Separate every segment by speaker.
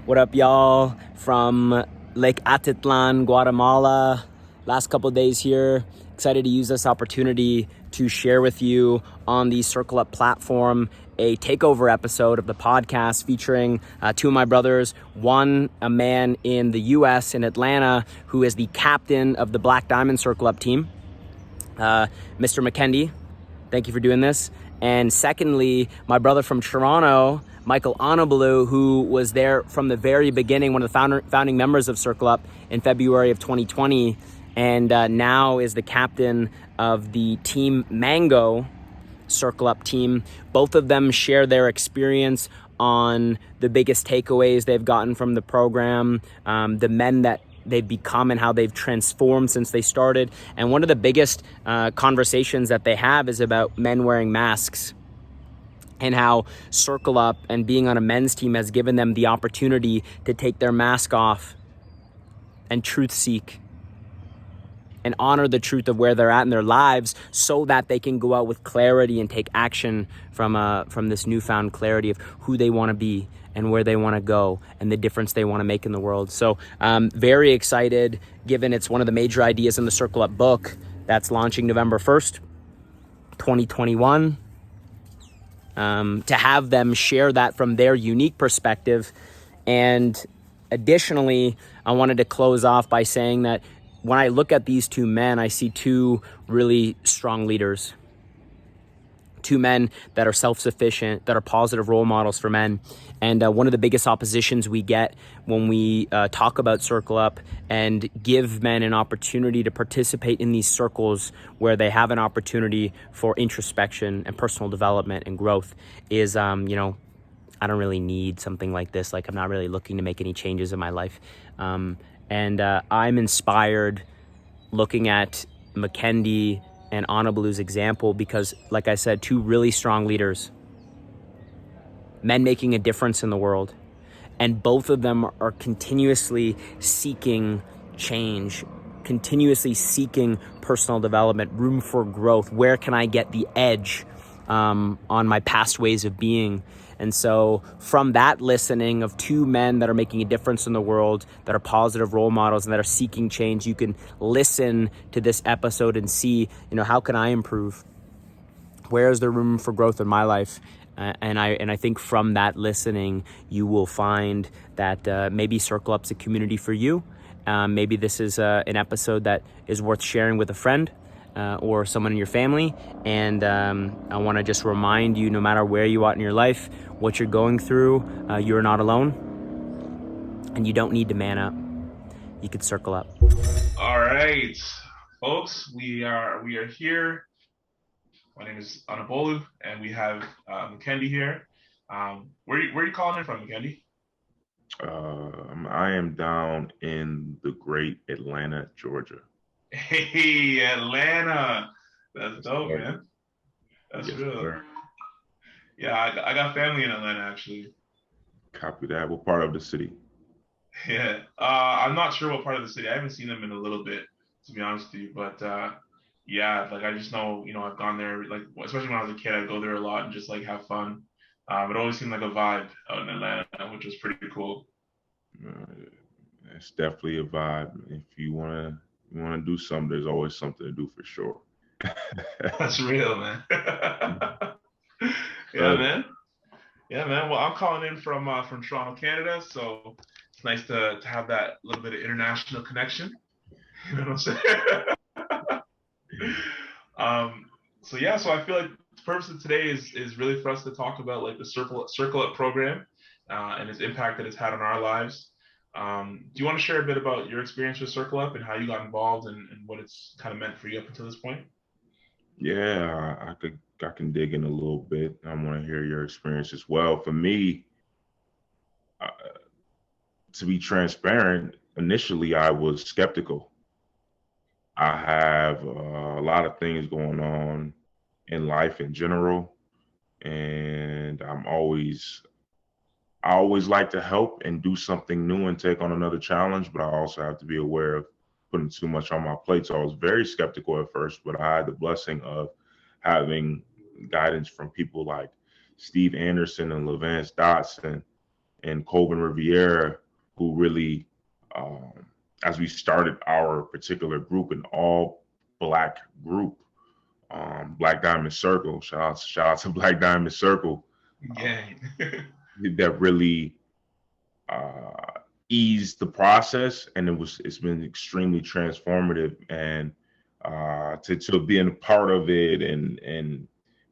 Speaker 1: What up, y'all? From Lake Atitlan, Guatemala. Last couple of days here. Excited to use this opportunity to share with you on the Circle Up platform a takeover episode of the podcast featuring two of my brothers. One, a man in the U.S. in Atlanta who is the captain of the Black Diamond Circle Up team, Mr. Mukendi. Thank you for doing this. And secondly, my brother from Toronto, Michael Onabolu, who was there from the very beginning, one of the founding members of Circle Up in February of 2020, and now is the captain of the Team Mango Circle Up team. Both of them share their experience on the biggest takeaways they've gotten from the program, the men that they've become and how they've transformed since they started. And one of the biggest conversations that they have is about men wearing masks and how Circle Up and being on a men's team has given them the opportunity to take their mask off and truth seek and honor the truth of where they're at in their lives so that they can go out with clarity and take action from this newfound clarity of who they want to be and where they want to go and the difference they want to make in the world. So very excited, given it's one of the major ideas in the Circle Up book that's launching November 1st, 2021, to have them share that from their unique perspective. And additionally, I wanted to close off by saying that when I look at these two men, I see two really strong leaders. Two men that are self-sufficient, that are positive role models for men. And one of the biggest oppositions we get when we talk about Circle Up and give men an opportunity to participate in these circles where they have an opportunity for introspection and personal development and growth is, I don't really need something like this. Like, I'm not really looking to make any changes in my life. And I'm inspired looking at Mukendi and Onabolu's example because, like I said, two really strong leaders, men making a difference in the world. And both of them are continuously seeking change, continuously seeking personal development, room for growth. Where can I get the edge on my past ways of being? And so from that listening of two men that are making a difference in the world, that are positive role models and that are seeking change, you can listen to this episode and see, how can I improve? Where is there room for growth in my life? And I think from that listening, you will find that maybe Circle Up's a community for you. Maybe this is an episode that is worth sharing with a friend. Or someone in your family. And I want to just remind you, no matter where you are in your life, what you're going through, you're not alone. And you don't need to man up. You could circle up.
Speaker 2: All right, folks, we are here. My name is Onabolu, and we have Mukendi here. Where are you calling in from, Mukendi?
Speaker 3: I am down in the great Atlanta, Georgia.
Speaker 2: Hey, Atlanta. That's dope, man. That's
Speaker 3: Yes,
Speaker 2: real.
Speaker 3: sir.
Speaker 2: Yeah, I got family in Atlanta, actually.
Speaker 3: Copy that. What part of the city?
Speaker 2: Yeah. I'm not sure what part of the city. I haven't seen them in a little bit, to be honest with you. But yeah, like I just know, I've gone there, like especially when I was a kid, I'd go there a lot and just like have fun. It always seemed like a vibe out in Atlanta, which was pretty cool.
Speaker 3: It's definitely a vibe. If you wanna do something, there's always something to do for sure.
Speaker 2: That's real, man. Yeah, man. Yeah, man. Well, I'm calling in from Toronto, Canada, so it's nice to have that little bit of international connection. You know what I'm saying? So I feel like the purpose of today is really for us to talk about like the Circle Up program and its impact that it's had on our lives. Do you want to share a bit about your experience with Circle Up and how you got involved and what it's kind of meant for you up until this point?
Speaker 3: Yeah, I can dig in a little bit. I want to hear your experience as well. For me, to be transparent, initially I was skeptical. I have a lot of things going on in life in general, and I always like to help and do something new and take on another challenge, but I also have to be aware of putting too much on my plate. So I was very skeptical at first, but I had the blessing of having guidance from people like Steve Anderson and Levance Dotson and Colvin Riviera, who really, as we started our particular group, an all Black group, Black Diamond Circle. Shout out to Black Diamond Circle.
Speaker 2: Yeah.
Speaker 3: That really eased the process, and it's been extremely transformative. And to being a part of it and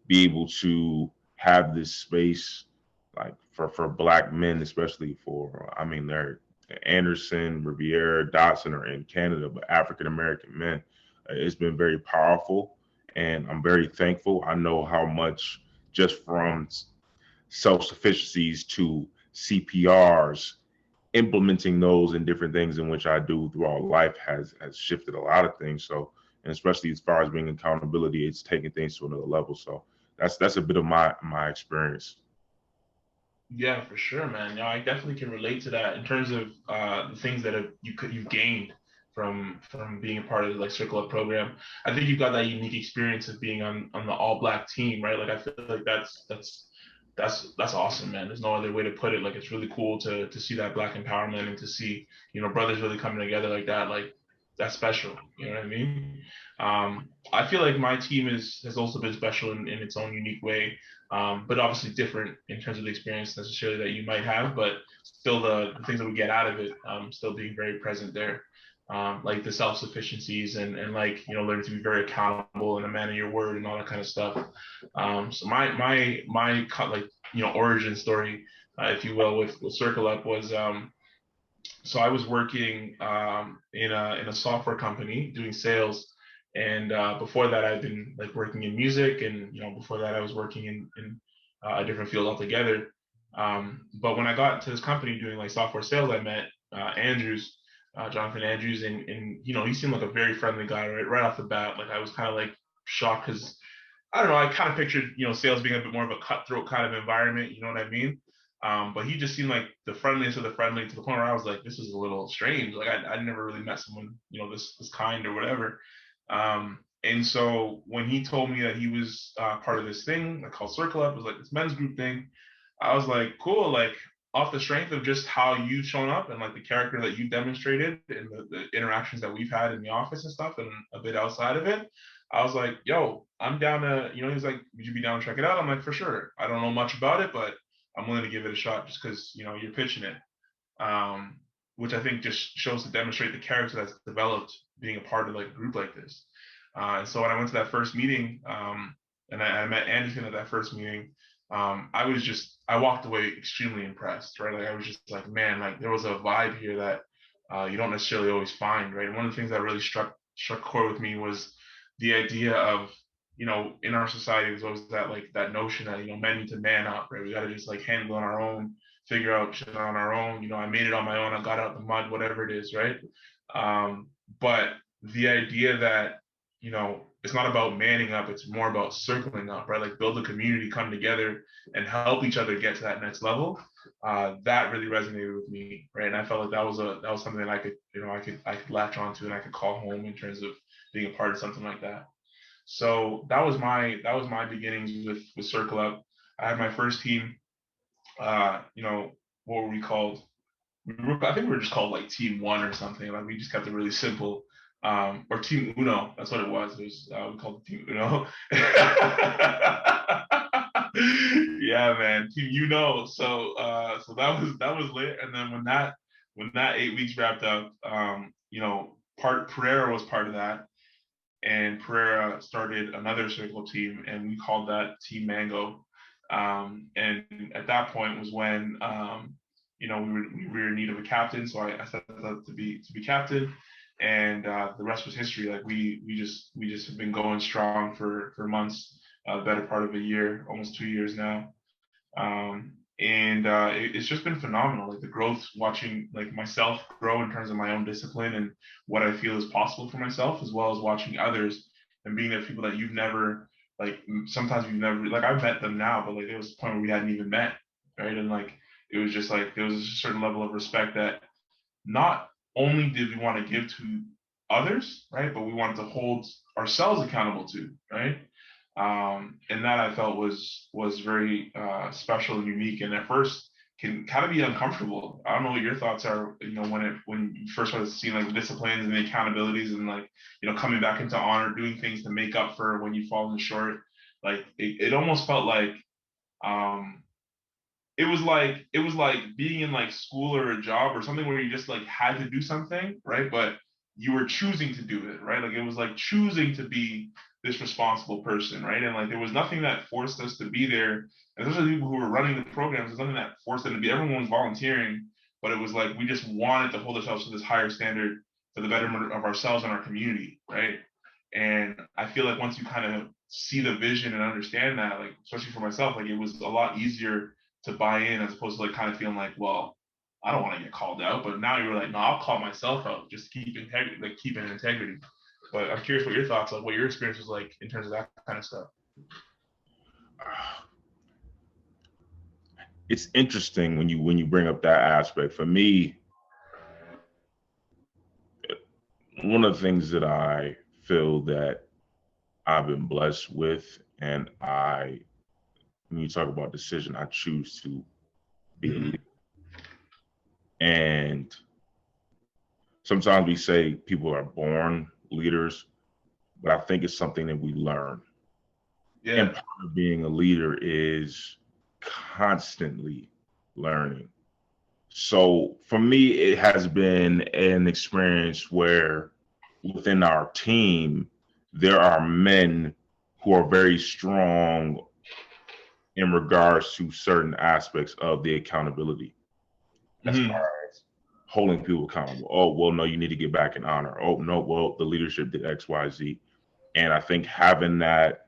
Speaker 3: be able to have this space like for Black men, especially they're Anderson, Riviera, Dotson are in Canada, but African American men, it's been very powerful, and I'm very thankful. I know how much, just from self-sufficiencies to CPRs, implementing those in different things in which I do throughout life has shifted a lot of things. So, and especially as far as being accountability, it's taking things to another level. So that's a bit of my experience.
Speaker 2: Yeah, for sure, man. I definitely can relate to that in terms of the things that you've gained from being a part of the Circle Up program. I think you've got that unique experience of being on the all Black team, right? Like I feel like that's awesome, man. There's no other way to put it. Like it's really cool to see that Black empowerment and to see brothers really coming together like that. Like that's special. You know what I mean? I feel like my team has also been special in its own unique way, but obviously different in terms of the experience necessarily that you might have, but still the things that we get out of it still being very present there. Like the self-sufficiencies and like learning to be very accountable and a man of your word and all that kind of stuff. So my origin story, if you will, with Circle Up was so I was working in a software company doing sales, and before that I'd been like working in music, and before that I was working in a different field altogether. But when I got to this company doing like software sales, I met Andrews, Jonathan Andrews, and he seemed like a very friendly guy right off the bat. Like I was kind of like shocked because I don't know, I kind of pictured sales being a bit more of a cutthroat kind of environment. You know what I mean? But he just seemed like the friendliest of the friendly, to the point where I was like, this is a little strange. Like I never really met someone, this kind or whatever. And so when he told me that he was part of this thing like called Circle Up, it was like this men's group thing, I was like, cool. Like off the strength of just how you've shown up and like the character that you demonstrated and the interactions that we've had in the office and stuff and a bit outside of it, I was like, yo, I'm down to, he was like, would you be down to check it out? I'm like, for sure. I don't know much about it, but I'm willing to give it a shot just because, you're pitching it. Which I think just shows to demonstrate the character that's developed being a part of like a group like this. And so when I went to that first meeting, and I met Anderson at that first meeting, I walked away extremely impressed, right? Like I was just like, man, like there was a vibe here that you don't necessarily always find, right? And one of the things that really struck core with me was the idea of, in our society, there's always that like that notion that men need to man up, right? We got to just like handle on our own, figure out shit on our own. I made it on my own. I got out the mud, whatever it is, right? But the idea that it's not about manning up, it's more about circling up, right? Like build a community, come together and help each other get to that next level. That really resonated with me, right? And I felt like that was something that I could I could latch onto and I could call home in terms of being a part of something like that. So that was my beginnings with Circle Up. I had my first team. What were we called? I think we were just called like Team One or something. Like we just kept it really simple. Or Team Uno. That's what it was. It was we called it Team Uno. Yeah, man, Team Uno. So that was lit. And then when that 8 weeks wrapped up, part Pereira was part of that, and Pereira started another circle team, and we called that Team Mango. And at that point was when we were in need of a captain, so I set up to be captain, and the rest was history. Like we just have been going strong for months, the better part of a year, almost 2 years now. And it's just been phenomenal. Like the growth, watching like myself grow in terms of my own discipline and what I feel is possible for myself, as well as watching others and being there people that you've never like. Sometimes we've never like I've met them now, but like there was a point where we hadn't even met, right? And like it was just like there was a certain level of respect that not only did we want to give to others, right, but we wanted to hold ourselves accountable to, right? And that I felt was very special and unique. And at first, can kind of be uncomfortable. I don't know what your thoughts are, when you first started seeing like the disciplines and the accountabilities and like, coming back into honor, doing things to make up for when you've fallen short. Like it almost felt like um it was like being in like school or a job or something where you just like had to do something, right? But you were choosing to do it, right? Like it was like choosing to be this responsible person, right? And like there was nothing that forced us to be there. And especially people who were running the programs, there's nothing that forced them to be. Everyone was volunteering, but it was like we just wanted to hold ourselves to this higher standard for the betterment of ourselves and our community, right? And I feel like once you kind of see the vision and understand that, like especially for myself, like it was a lot easier to buy in as opposed to like kind of feeling like, well, I don't want to get called out. But now you're like, no, I'll call myself out, just keep integrity, like keeping integrity. But I'm curious what your thoughts, like what your experience was like in terms of that kind of stuff.
Speaker 3: It's interesting when you bring up that aspect. For me, one of the things that I feel that I've been blessed with, and when you talk about decision, I choose to be a leader. And sometimes we say people are born leaders, but I think it's something that we learn.
Speaker 2: Yeah.
Speaker 3: And part of being a leader is constantly learning. So for me, it has been an experience where within our team, there are men who are very strong in regards to certain aspects of the accountability, as far as holding people accountable. Oh, well, no, you need to get back in honor. Oh, no, well, the leadership did X, Y, Z. And I think having that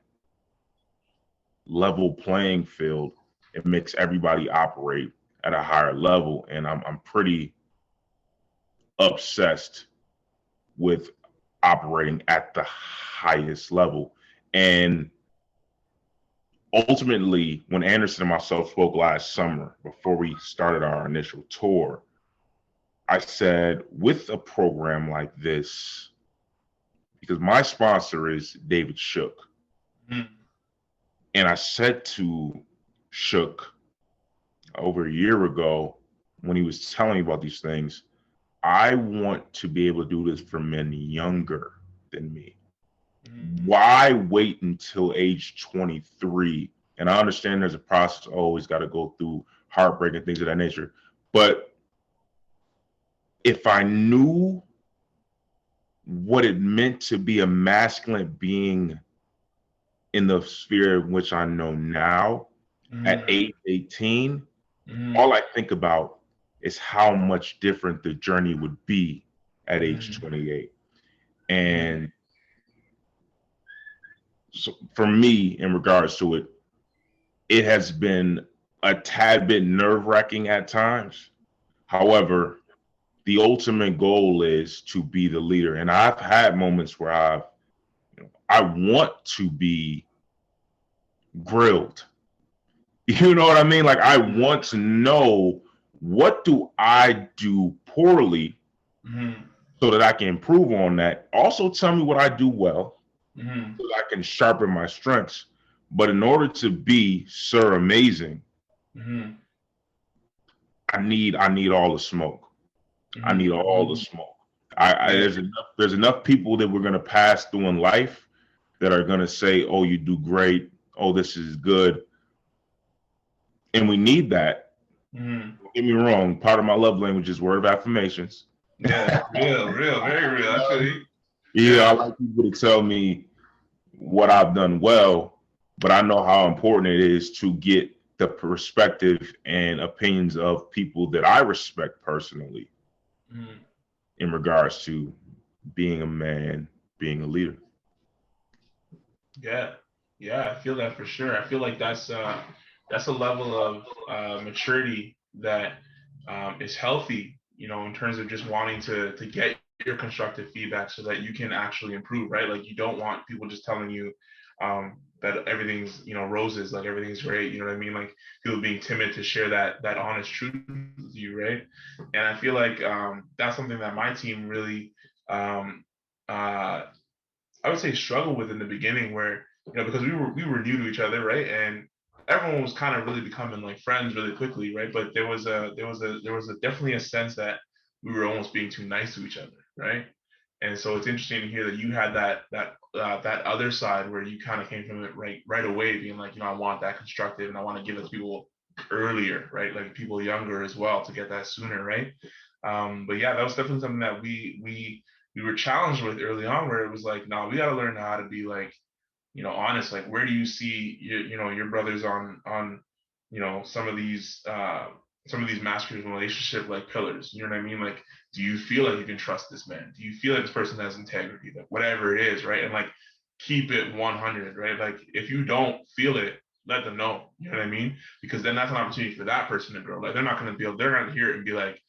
Speaker 3: level playing field, it makes everybody operate at a higher level. And I'm pretty obsessed with operating at the highest level. And ultimately, when Anderson and myself spoke last summer, before we started our initial tour, I said, with a program like this, because my sponsor is David Shook. And I said to Shook over a year ago, when he was telling me about these things, I want to be able to do this for men younger than me. Why wait until age 23? And I understand there's a process, always got to go through heartbreak and things of that nature. But if I knew what it meant to be a masculine being in the sphere in which I know now, at age 18, all I think about is how much different the journey would be at age 28. And so for me, in regards to it, it has been a tad bit nerve-wracking at times. However, the ultimate goal is to be the leader. And I've had moments where I want to be grilled. You know what I mean? Like I want to know, what do I do poorly so that I can improve on that. Also tell me what I do well so that I can sharpen my strengths. But in order to be Sir Amazing, I need all the smoke. I need all the smoke. There's enough people that we're gonna pass through in life that are gonna say, "Oh, you do great. Oh, this is good," and we need that. Don't get me wrong. Part of my love language is word of affirmations.
Speaker 2: Yeah, real, very real. Actually,
Speaker 3: I like people to tell me what I've done well, but I know how important it is to get the perspective and opinions of people that I respect personally in regards to being a man, being a leader.
Speaker 2: Yeah, I feel that for sure. I feel like that's a level of maturity that is healthy, in terms of just wanting to get your constructive feedback so that you can actually improve, right? Like you don't want people just telling you that everything's roses, like everything's great, you know what I mean? Like people being timid to share that honest truth with you, right? And I feel like that's something that my team really I would say struggle with in the beginning, where because we were new to each other, right? And everyone was kind of really becoming like friends really quickly, right? But there was definitely a sense that we were almost being too nice to each other, right? And so it's interesting to hear that you had that other side where you kind of came from it right away, being like, I want that constructive, and I want to give it to people earlier, right? Like people younger as well, to get that sooner, right? But yeah, that was definitely something that we were challenged with early on, where it was like, no, we got to learn how to be like, honest. Like, where do you see your brothers on some of these masculine relationship like pillars? You know what I mean? Like, do you feel like you can trust this man? Do you feel like this person has integrity? Like, whatever it is, right? And like, keep it 100, right? Like, if you don't feel it, let them know. You know what I mean? Because then that's an opportunity for that person to grow. Like, they're not going to hear it and be like,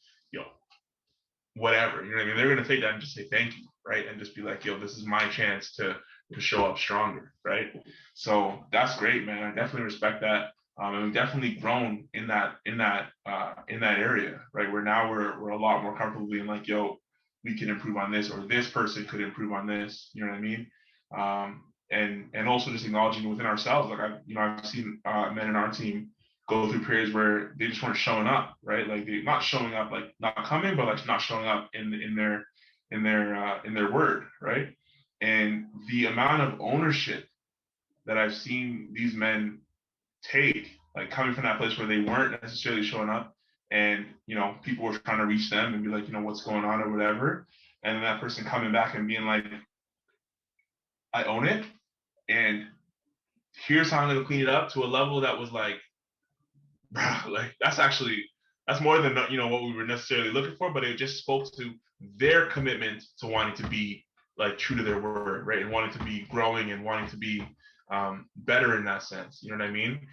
Speaker 2: whatever. You know what I mean? They're going to take that and just say thank you, right? And just be like, this is my chance to show up stronger, right? So that's great, man. I definitely respect that. And we've definitely grown in that area, right? Where now we're a lot more comfortable being like, we can improve on this, or this person could improve on this. You know what I mean? And also just acknowledging within ourselves, like I've seen men in our team go through periods where they just weren't showing up, right? Like they're not showing up, like not coming, but like not showing up in their word, right? And the amount of ownership that I've seen these men take, like coming from that place where they weren't necessarily showing up, and people were trying to reach them and be like, what's going on or whatever, and then that person coming back and being like, I own it, and here's how I'm gonna clean it up, to a level that was like, bro, like that's more than what we were necessarily looking for, but it just spoke to their commitment to wanting to be like true to their word, right? And wanting to be growing and wanting to be better in that sense. You know what I mean?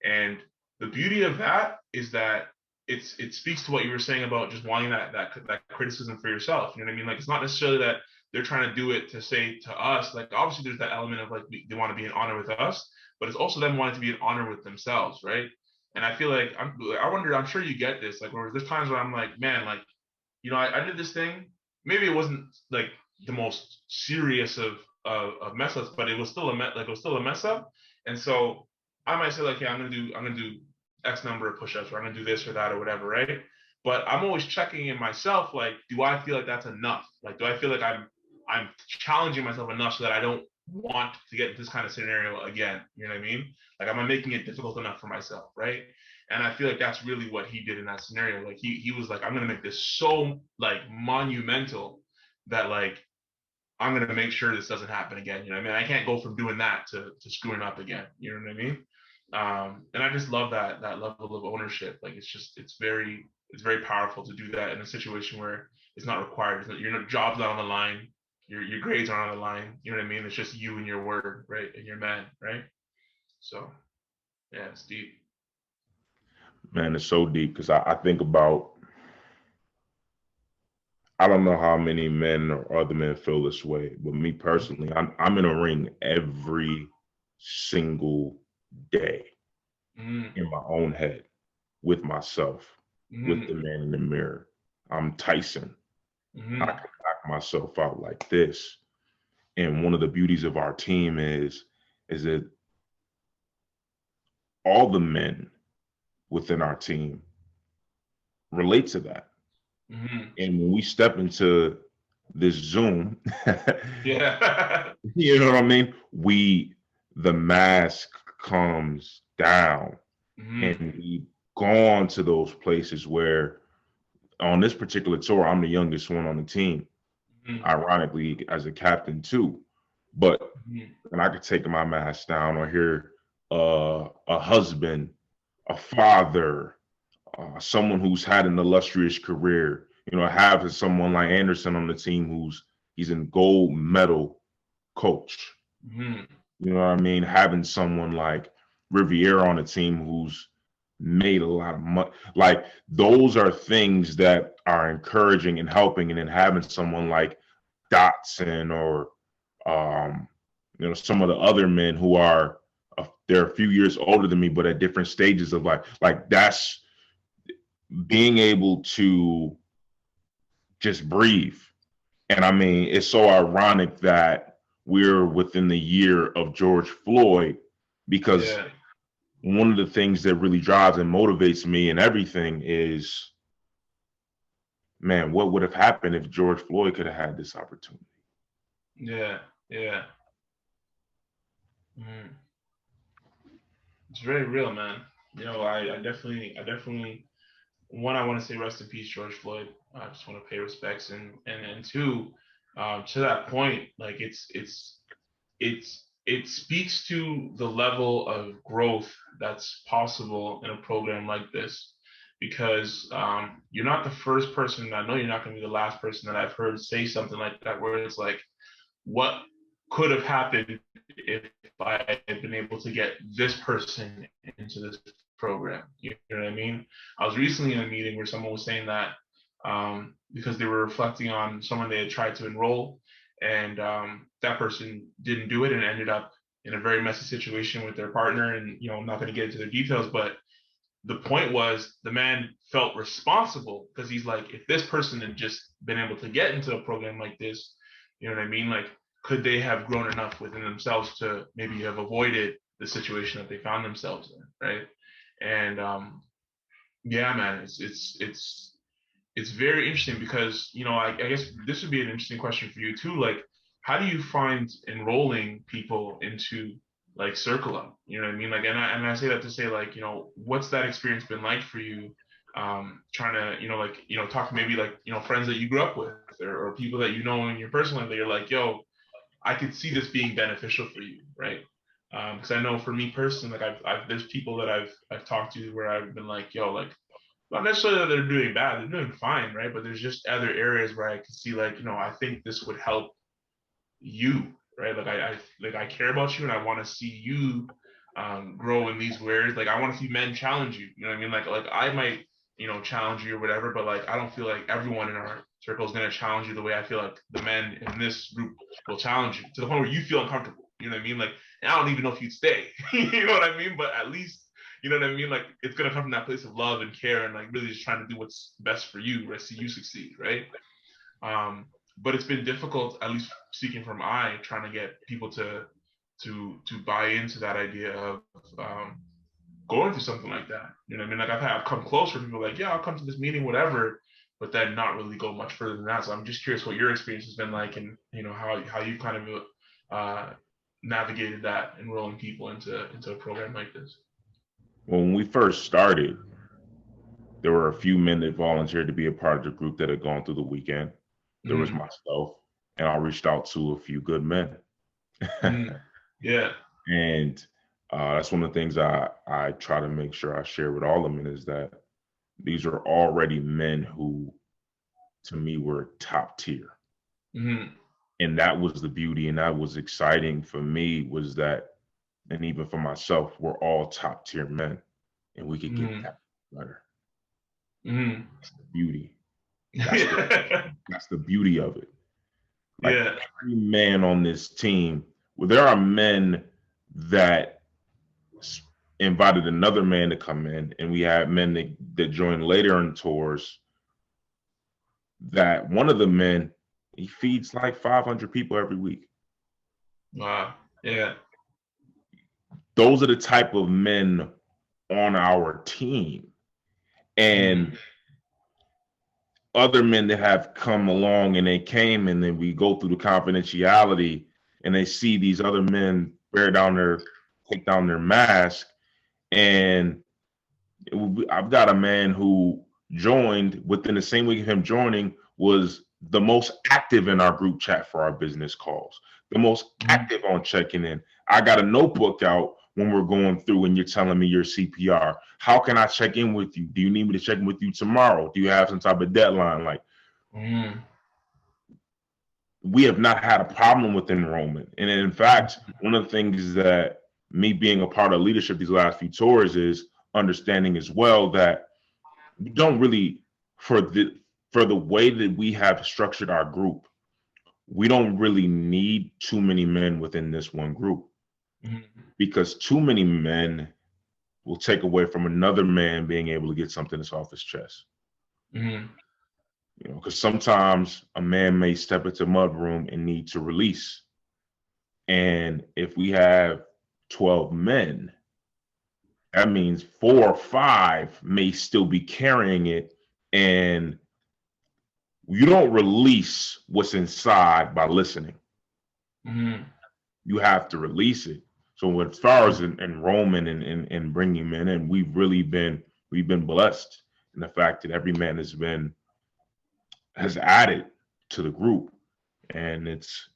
Speaker 2: And the beauty of that is that it speaks to what you were saying about just wanting that criticism for yourself. You know what I mean? Like, it's not necessarily that they're trying to do it to say to us, like, obviously there's that element of like they want to be in honor with us, but it's also them wanting to be in honor with themselves, right? And I feel like I'm sure you get this, like, where there's times where I'm like, man, like, I did this thing. Maybe it wasn't like the most serious of mess ups, but it was still a mess up. And so I might say like, yeah, I'm gonna do X number of push-ups, or I'm gonna do this or that or whatever, right? But I'm always checking in myself, like, do I feel like that's enough? Like, do I feel like I'm challenging myself enough so that I don't want to get this kind of scenario again? You know what I mean? Like, am I making it difficult enough for myself, right? And I feel like that's really what he did in that scenario. Like, he was like, I'm gonna make this so like monumental that like I'm gonna make sure this doesn't happen again. You know what I mean? I can't go from doing that to screwing up again. You know what I mean? And I just love that level of ownership. Like, it's very powerful to do that in a situation where it's not required. Your job's not on the line. Your grades aren't on the line. You know what I mean? It's just you and your word, right? And your man, right? So yeah, it's deep.
Speaker 3: Man, it's so deep, because I think about, I don't know how many men or other men feel this way, but me personally, I'm in a ring every single day in my own head, with myself, with the man in the mirror. I'm Tyson. I can knock myself out like this. And one of the beauties of our team is that all the men within our team relate to that. And when we step into this Zoom,
Speaker 2: Yeah.
Speaker 3: you know what I mean? The mask comes down, and we've gone to those places where, on this particular tour, I'm the youngest one on the team, ironically, as a captain too. But when I could take my mask down, or hear a husband, a father, someone who's had an illustrious career, have someone like Anderson on the team he's a gold medal coach. You know what I mean? Having someone like Riviera on the team who's made a lot of money. Like, those are things that are encouraging and helping. And then having someone like Dotson, or some of the other men who are they're a few years older than me, but at different stages of life. Like, that's being able to just breathe. And I mean, it's so ironic that we're within the year of George Floyd, because one of the things that really drives and motivates me and everything is, man, what would have happened if George Floyd could have had this opportunity?
Speaker 2: Yeah, yeah. Mm. It's very real, man. I definitely, one, I want to say rest in peace, George Floyd. I just want to pay respects, and two, to that point, like it speaks to the level of growth that's possible in a program like this, because you're not the first person. I know you're not going to be the last person that I've heard say something like that, where it's like, what could have happened if I had been able to get this person into this program? You know what I mean? I was recently in a meeting where someone was saying that because they were reflecting on someone they had tried to enroll, and that person didn't do it and ended up in a very messy situation with their partner. And I'm not going to get into the details, but the point was the man felt responsible because he's like, if this person had just been able to get into a program like this, you know what I mean? Like, could they have grown enough within themselves to maybe have avoided the situation that they found themselves in, right? And yeah, man, it's very interesting because I guess this would be an interesting question for you too. Like, how do you find enrolling people into like Circle Up? You know what I mean? Like, and I say that to say, like, what's that experience been like for you? Trying to talk to maybe like friends that you grew up with, or people that in your personal life that you're like, yo, I could see this being beneficial for you, right? Because I know for me personally, like there's people that I've talked to where I've been like, yo, like, not necessarily that they're doing bad, they're doing fine, right? But there's just other areas where I can see, like, I think this would help you, right? Like I care about you, and I want to see you grow in these areas. Like, I want to see men challenge you. You know what I mean? Like I might challenge you or whatever, but like I don't feel like everyone in our circle is going to challenge you the way I feel like the men in this group will challenge you, to the point where you feel uncomfortable. You know what I mean? Like, and I don't even know if you'd stay. You know what I mean? But at least, you know what I mean? Like, it's gonna come from that place of love and care, and like really just trying to do what's best for you, right? See you succeed, right? But it's been difficult, at least speaking from trying to get people to buy into that idea of going through something like that. You know what I mean? Like, I've come close where people are like, yeah, I'll come to this meeting, whatever, but then not really go much further than that. So I'm just curious what your experience has been like, and how you kind of navigated that, enrolling people into a program like this.
Speaker 3: When we first started, there were a few men that volunteered to be a part of the group that had gone through the weekend. There was myself, and I reached out to a few good men.
Speaker 2: Yeah.
Speaker 3: And that's one of the things I try to make sure I share with all the men, is that these are already men who, to me, were top tier. And that was the beauty, and that was exciting for me, was that, and even for myself, we're all top tier men, and we could get that better. That's the beauty. That's the beauty of it. Like, every man on this team, well, there are men that invited another man to come in, and we had men that joined later in tours, that one of the men, he feeds like 500 people every week.
Speaker 2: Wow. Yeah.
Speaker 3: Those are the type of men on our team. And other men that have come along, and they came, and then we go through the confidentiality, and they see these other men take down their mask. And I've got a man who joined within the same week of him joining, was the most active in our group chat for our business calls, the most active on checking in. I got a notebook out when we're going through and you're telling me your CPR. How can I check in with you? Do you need me to check in with you tomorrow? Do you have some type of deadline? Like, we have not had a problem with enrollment. And in fact, one of the things that me being a part of leadership these last few tours is understanding as well that we don't really, for the way that we have structured our group, we don't really need too many men within this one group, because too many men will take away from another man being able to get something that's off his chest. Because sometimes a man may step into mudroom and need to release. And if we have 12 men, that means 4 or 5 may still be carrying it, and you don't release what's inside by listening.
Speaker 2: Mm-hmm.
Speaker 3: You have to release it. So as far as enrollment and bringing men in, we've been blessed in the fact that every man has added to the group. And it's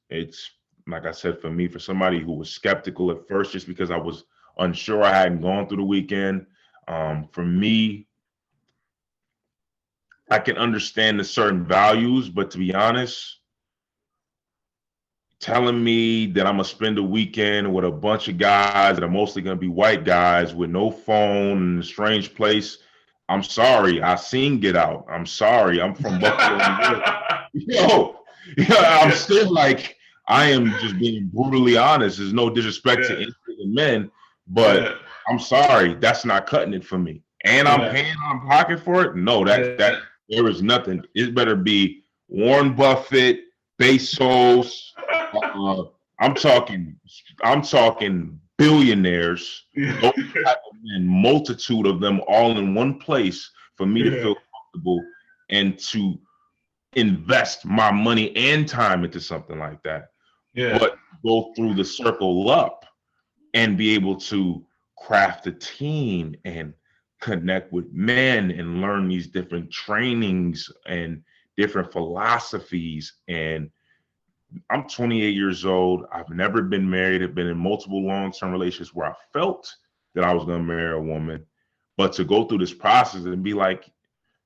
Speaker 3: like I said, for me, for somebody who was skeptical at first, just because I was unsure, I hadn't gone through the weekend. For me, I can understand the certain values, but to be honest, telling me that I'm gonna spend a weekend with a bunch of guys that are mostly gonna be white guys with no phone in a strange place. I'm sorry. I seen Get Out. I'm sorry. I'm from Buffalo, New York. I'm still like, I am just being brutally honest. There's no disrespect to any of the men, but I'm sorry, that's not cutting it for me. And I'm paying out of pocket for it. No, that there is nothing. It better be Warren Buffett, Bezos. I'm talking billionaires. Those type of men, multitude of them all in one place for me to feel comfortable and to invest my money and time into something like that. But go through the circle up and be able to craft a team and connect with men and learn these different trainings and different philosophies. And I'm 28 years old. I've never been married. I've been in multiple long-term relationships where I felt that I was going to marry a woman. But to go through this process and be like,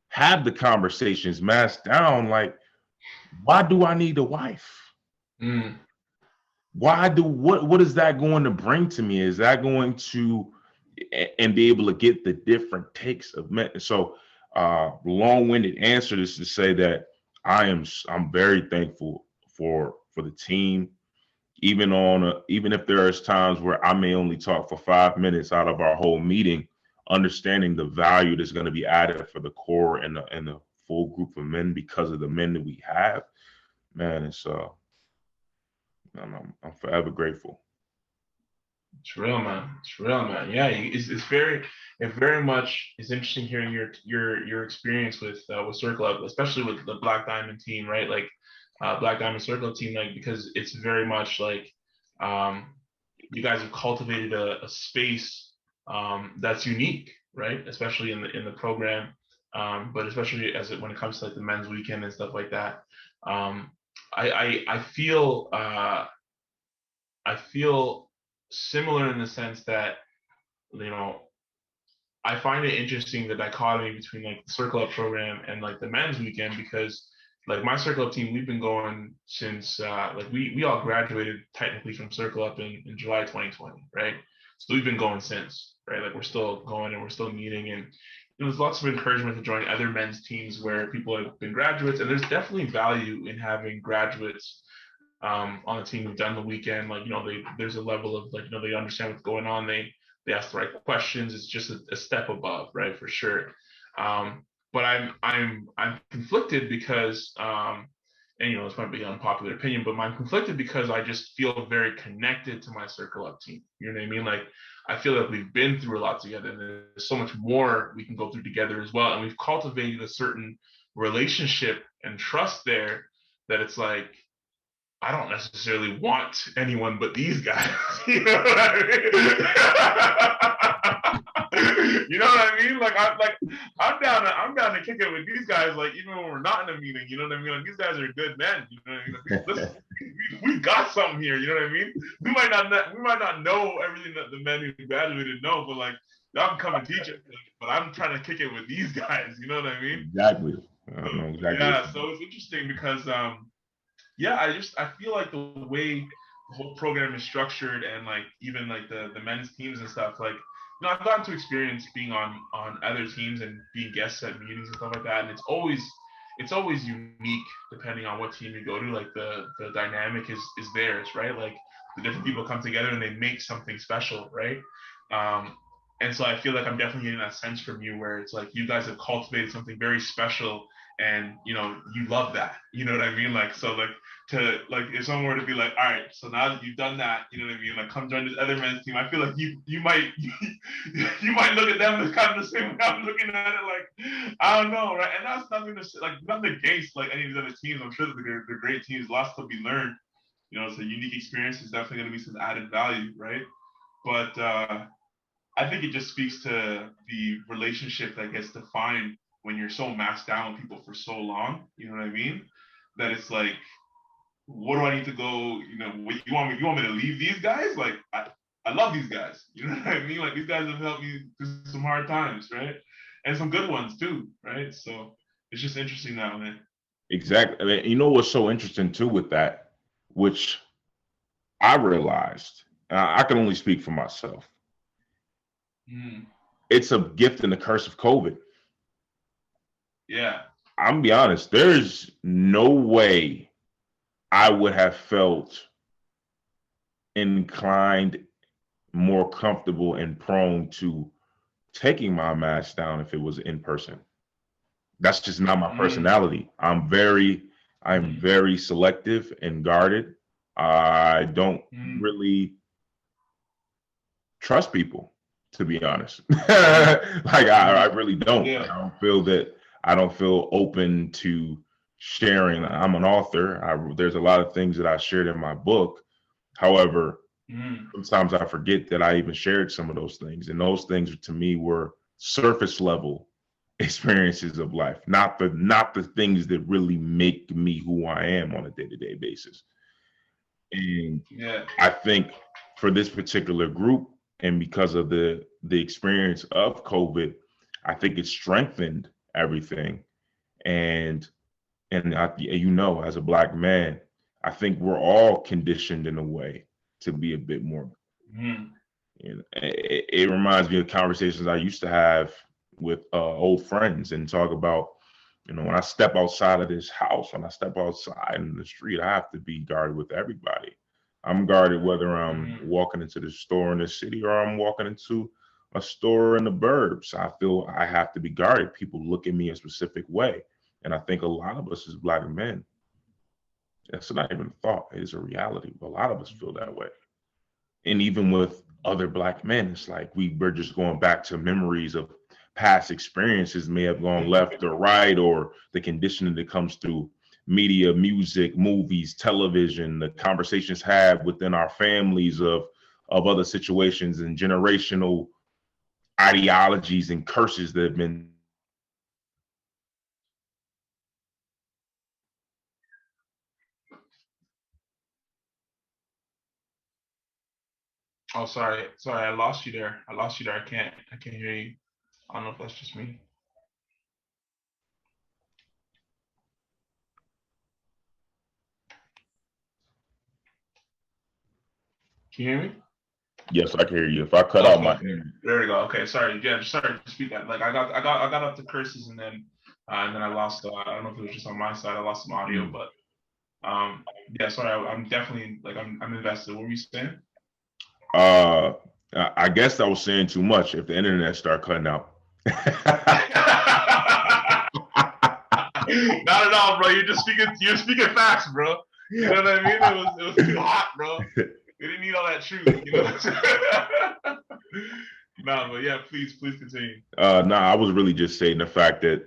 Speaker 3: have the conversations masked down, like, why do I need a wife? What is that going to bring to me? Is that going to and be able to get the different takes of men? So long-winded answer is to say that I'm very thankful for the team, even if there is times where I may only talk for 5 minutes out of our whole meeting, understanding the value that's going to be added for the core and the full group of men because of the men that we have. Man, I'm forever grateful.
Speaker 2: It's real, man. It's real, man. Yeah, it very much is interesting hearing your experience with Circle Up, especially with the Black Diamond team, right? Like Black Diamond Circle Up team, like because it's very much like you guys have cultivated a space that's unique, right? Especially in the program, but especially when it comes to like the men's weekend and stuff like that. I feel similar in the sense that, you know, I find it interesting the dichotomy between like the Circle Up program and like the men's weekend because like my Circle Up team, we've been going since like we all graduated technically from Circle Up in July 2020, right? So we've been going since, right? Like we're still going and we're still meeting and there's lots of encouragement to join other men's teams where people have been graduates and there's definitely value in having graduates on the team who've done the weekend. Like, you know, there's a level of like, you know, they understand what's going on. They ask the right questions. It's just a step above, right? For sure. But I'm conflicted because and you know, this might be an unpopular opinion, but I'm conflicted because I just feel very connected to my Circle Up team. You know what I mean? Like I feel like we've been through a lot together and there's so much more we can go through together as well. And we've cultivated a certain relationship and trust there that it's like I don't necessarily want anyone but these guys. You know what I mean? You know what I mean? Like I'm down to kick it with these guys. Like even when we're not in a meeting, you know what I mean? Like these guys are good men. You know what I mean? Like, listen, we got something here. You know what I mean? We might not know everything that the men who graduated know, but like y'all can come and teach it. But I'm trying to kick it with these guys. You know what I mean?
Speaker 3: Exactly. I know exactly.
Speaker 2: Yeah. So it's interesting because yeah, I feel like the way the whole program is structured and like even like the men's teams and stuff, like you know, I've gotten to experience being on other teams and being guests at meetings and stuff like that, and it's always unique depending on what team you go to. Like the dynamic is theirs, right? Like the different people come together and they make something special, right? And so I feel like I'm definitely getting that sense from you where it's like you guys have cultivated something very special and you love that, you know what I mean? Like, so like, to like, if someone were to be like, all right, so now that you've done that, you know what I mean, like, come join this other men's team, I feel like you might you might look at them as kind of the same way I'm looking at it, like, I don't know, right? And that's nothing to like, nothing against like any of these other teams. I'm sure that they're great teams, lots to be learned. It's a unique experience. It's definitely going to be some added value, right? But I think it just speaks to the relationship that gets defined when you're so maxed down with people for so long. You know what I mean? That it's like, what do I need to go? You want me to leave these guys? Like, I love these guys. You know what I mean? Like, these guys have helped me through some hard times, right? And some good ones too, right? So it's just interesting now, man.
Speaker 3: Exactly. I mean, you know what's so interesting too with that, which I realized, I can only speak for myself. It's a gift and a curse of COVID.
Speaker 2: Yeah.
Speaker 3: I'm gonna be honest, there's no way I would have felt inclined, more comfortable, and prone to taking my mask down if it was in person. That's just not my personality. I'm very selective and guarded. I don't really trust people, to be honest. Like, I really don't.
Speaker 2: Yeah.
Speaker 3: I don't feel open to sharing. I'm an author. There's a lot of things that I shared in my book. However, sometimes I forget that I even shared some of those things. And those things to me were surface level experiences of life, not the things that really make me who I am on a day-to-day basis. And I think for this particular group, and because of the experience of COVID, I think it strengthened everything. And as a Black man, I think we're all conditioned in a way to be a bit more. It reminds me of conversations I used to have with old friends and talk about, when I step outside of this house, when I step outside in the street, I have to be guarded with everybody. I'm guarded whether I'm walking into the store in the city or I'm walking into a store in the burbs. I feel I have to be guarded. People look at me a specific way. And I think a lot of us as Black men, that's not even a thought, it's a reality. A lot of us feel that way. And even with other Black men, it's like we're just going back to memories of past experiences, may have gone left or right, or the conditioning that comes through media, music, movies, television, the conversations had within our families of other situations and generational ideologies and curses that have been.
Speaker 2: Oh, sorry, I lost you there. I can't hear you. I don't know if that's just me. Can you hear me?
Speaker 3: Yes, I can hear you. If I cut out my
Speaker 2: there we go. Okay, sorry. Yeah, sorry to speak that. Like, I got up to curses and then I lost. I don't know if it was just on my side. I lost some audio, but yeah. Sorry, I'm definitely like I'm invested. What were you saying?
Speaker 3: I guess I was saying too much. If the internet start cutting out.
Speaker 2: Not at all, bro. You're speaking facts, bro. You know what I mean? It was too hot, bro. We didn't need all that truth, No, but yeah, please continue.
Speaker 3: I was really just saying the fact that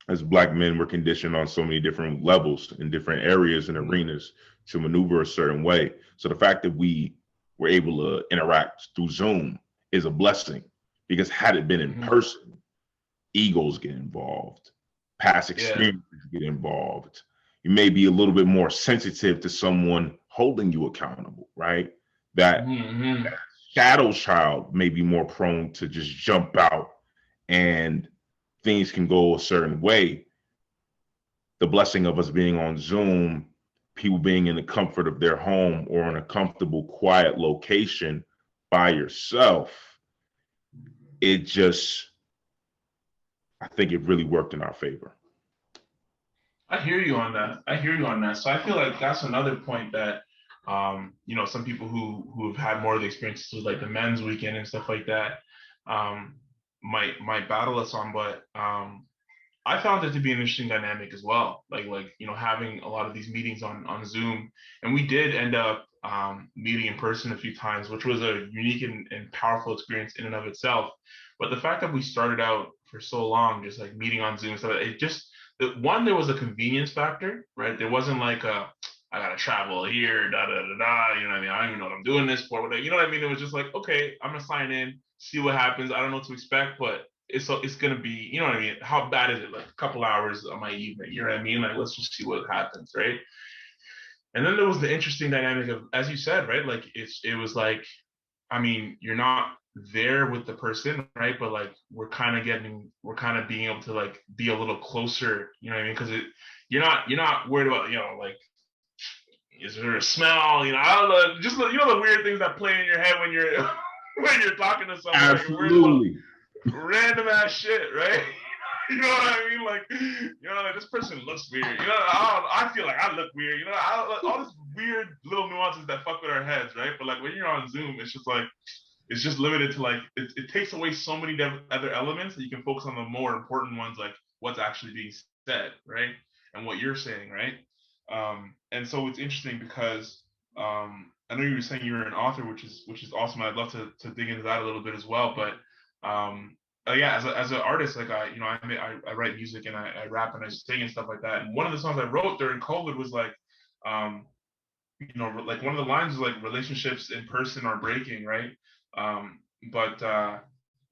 Speaker 3: as Black men, we're conditioned on so many different levels in different areas and arenas to maneuver a certain way. So the fact that we were able to interact through Zoom is a blessing, because had it been in person, egos get involved, past experiences get involved. You may be a little bit more sensitive to someone holding you accountable, right? That shadow child may be more prone to just jump out and things can go a certain way. The blessing of us being on Zoom, people being in the comfort of their home or in a comfortable, quiet location by yourself, I think it really worked in our favor.
Speaker 2: I hear you on that. So I feel like that's another point that, some people who have had more of the experiences with like the men's weekend and stuff like that, might battle us on. But I found it to be an interesting dynamic as well. You know, having a lot of these meetings on Zoom, and we did end up meeting in person a few times, which was a unique and powerful experience in and of itself. But the fact that we started out for so long just like meeting on Zoom, so it just there was a convenience factor, right? There wasn't like I gotta travel here, da da da da. You know what I mean? I don't even know what I'm doing this for. You know what I mean? It was just like, okay, I'm gonna sign in, see what happens. I don't know what to expect, but it's gonna be, you know what I mean? How bad is it? Like a couple hours of my evening, you know what I mean? Like let's just see what happens, right? And then there was the interesting dynamic of, as you said, right? Like it was like, I mean, you're not there with the person, right? But like we're kind of being able to like be a little closer, you know what I mean? Because you're not worried about, you know, like is there a smell? You know, I don't know, just you know the weird things that play in your head when you're when you're talking to someone. Like you're worried about
Speaker 3: Absolutely.
Speaker 2: random ass shit, right? You know what I mean? Like, you know, like this person looks weird. You know, I feel like I look weird. You know, all this weird little nuances that fuck with our heads, right? But like when you're on Zoom, it's just like it's just limited to like it takes away so many other elements that you can focus on the more important ones, like what's actually being said, right? And what you're saying, right? And so it's interesting because I know you were saying you were an author, which is awesome. I'd love to dig into that a little bit as well. But yeah, as an artist, like I, you know, I write music and I rap and I sing and stuff like that. And one of the songs I wrote during COVID was like, you know, like one of the lines is like relationships in person are breaking, right? Um, but uh,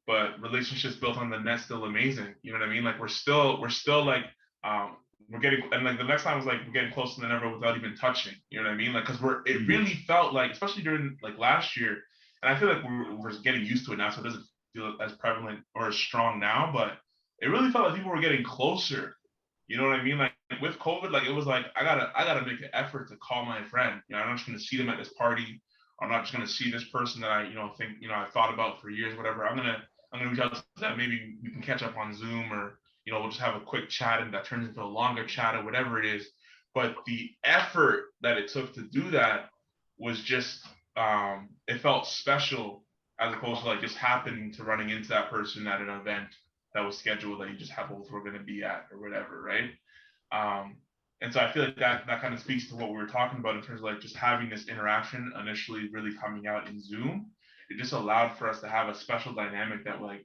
Speaker 2: but relationships built on the net still amazing. You know what I mean? Like we're still like um, we're getting, and like the next time was like we're getting closer than ever without even touching. You know what I mean? Like because it really felt like, especially during like last year, and I feel like we're getting used to it now, so it doesn't feel as prevalent or as strong now. But it really felt like people were getting closer. You know what I mean? Like with COVID, like it was like I gotta make an effort to call my friend. You know, I'm not just gonna see them at this party. I'm not just gonna see this person that I, you know, think, you know, I've thought about for years, whatever. I'm gonna reach out to them. Maybe we can catch up on Zoom, or you know, we'll just have a quick chat and that turns into a longer chat or whatever it is. But the effort that it took to do that was just it felt special as opposed to like just happening to running into that person at an event that was scheduled that you just happened were going to be at or whatever, right? Um, and so I feel like that kind of speaks to what we were talking about in terms of like just having this interaction initially really coming out in Zoom. It just allowed for us to have a special dynamic that like,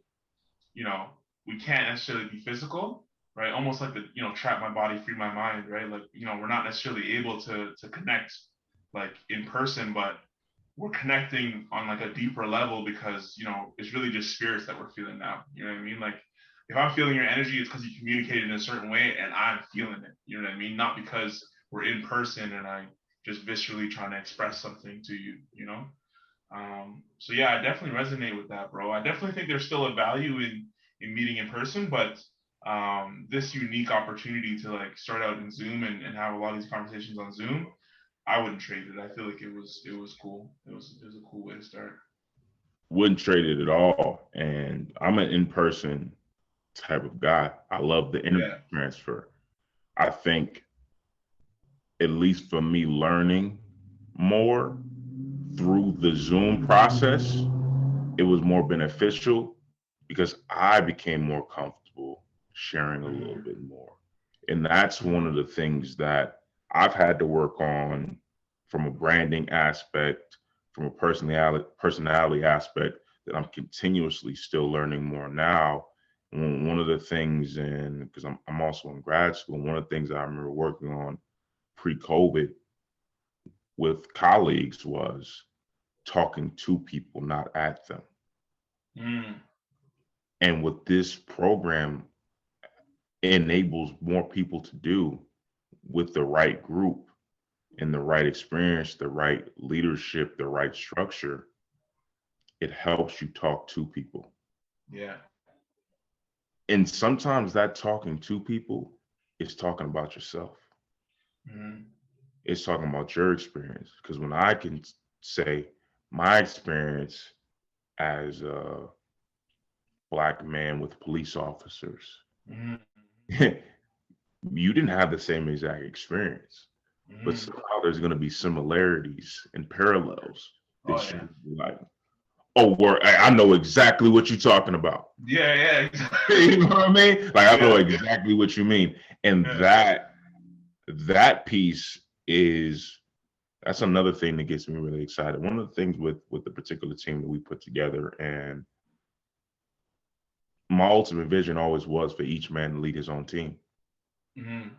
Speaker 2: you know, we can't necessarily be physical, right? Almost like the, you know, trap my body, free my mind, right? Like, you know, we're not necessarily able to connect like in person, but we're connecting on like a deeper level because, you know, it's really just spirits that we're feeling now. You know what I mean? Like if I'm feeling your energy, it's because you communicated in a certain way and I'm feeling it. You know what I mean? Not because we're in person and I just viscerally trying to express something to you, you know? So yeah, I definitely resonate with that, bro. I definitely think there's still a value in meeting in person, but this unique opportunity to like start out in Zoom and have a lot of these conversations on Zoom, I wouldn't trade it. I feel like it was cool. It was a cool way to start.
Speaker 3: Wouldn't trade it at all. And I'm an in-person type of guy. I love the energy
Speaker 2: Yeah.
Speaker 3: transfer. I think, at least for me, learning more through the Zoom process, it was more beneficial because I became more comfortable sharing a little bit more. And that's one of the things that I've had to work on from a branding aspect, from a personality aspect, that I'm continuously still learning more now. One of the things, and because I'm also in grad school, one of the things I remember working on pre-COVID with colleagues was talking to people, not at them.
Speaker 2: Mm.
Speaker 3: And what this program enables more people to do with the right group and the right experience, the right leadership, the right structure, it helps you talk to people.
Speaker 2: Yeah.
Speaker 3: And sometimes that talking to people is talking about yourself.
Speaker 2: Mm.
Speaker 3: It's talking about your experience. Because when I can say my experience as a Black man with police officers,
Speaker 2: Mm.
Speaker 3: you didn't have the same exact experience, but
Speaker 2: Mm.
Speaker 3: somehow there's going to be similarities and parallels
Speaker 2: Oh
Speaker 3: that you
Speaker 2: yeah.
Speaker 3: like. oh, I know exactly what you're talking about.
Speaker 2: Yeah, exactly.
Speaker 3: You know what I mean? Like, I know exactly what you mean. And that piece that's another thing that gets me really excited. One of the things with the particular team that we put together, and my ultimate vision always was for each man to lead his own team.
Speaker 2: Mm-hmm.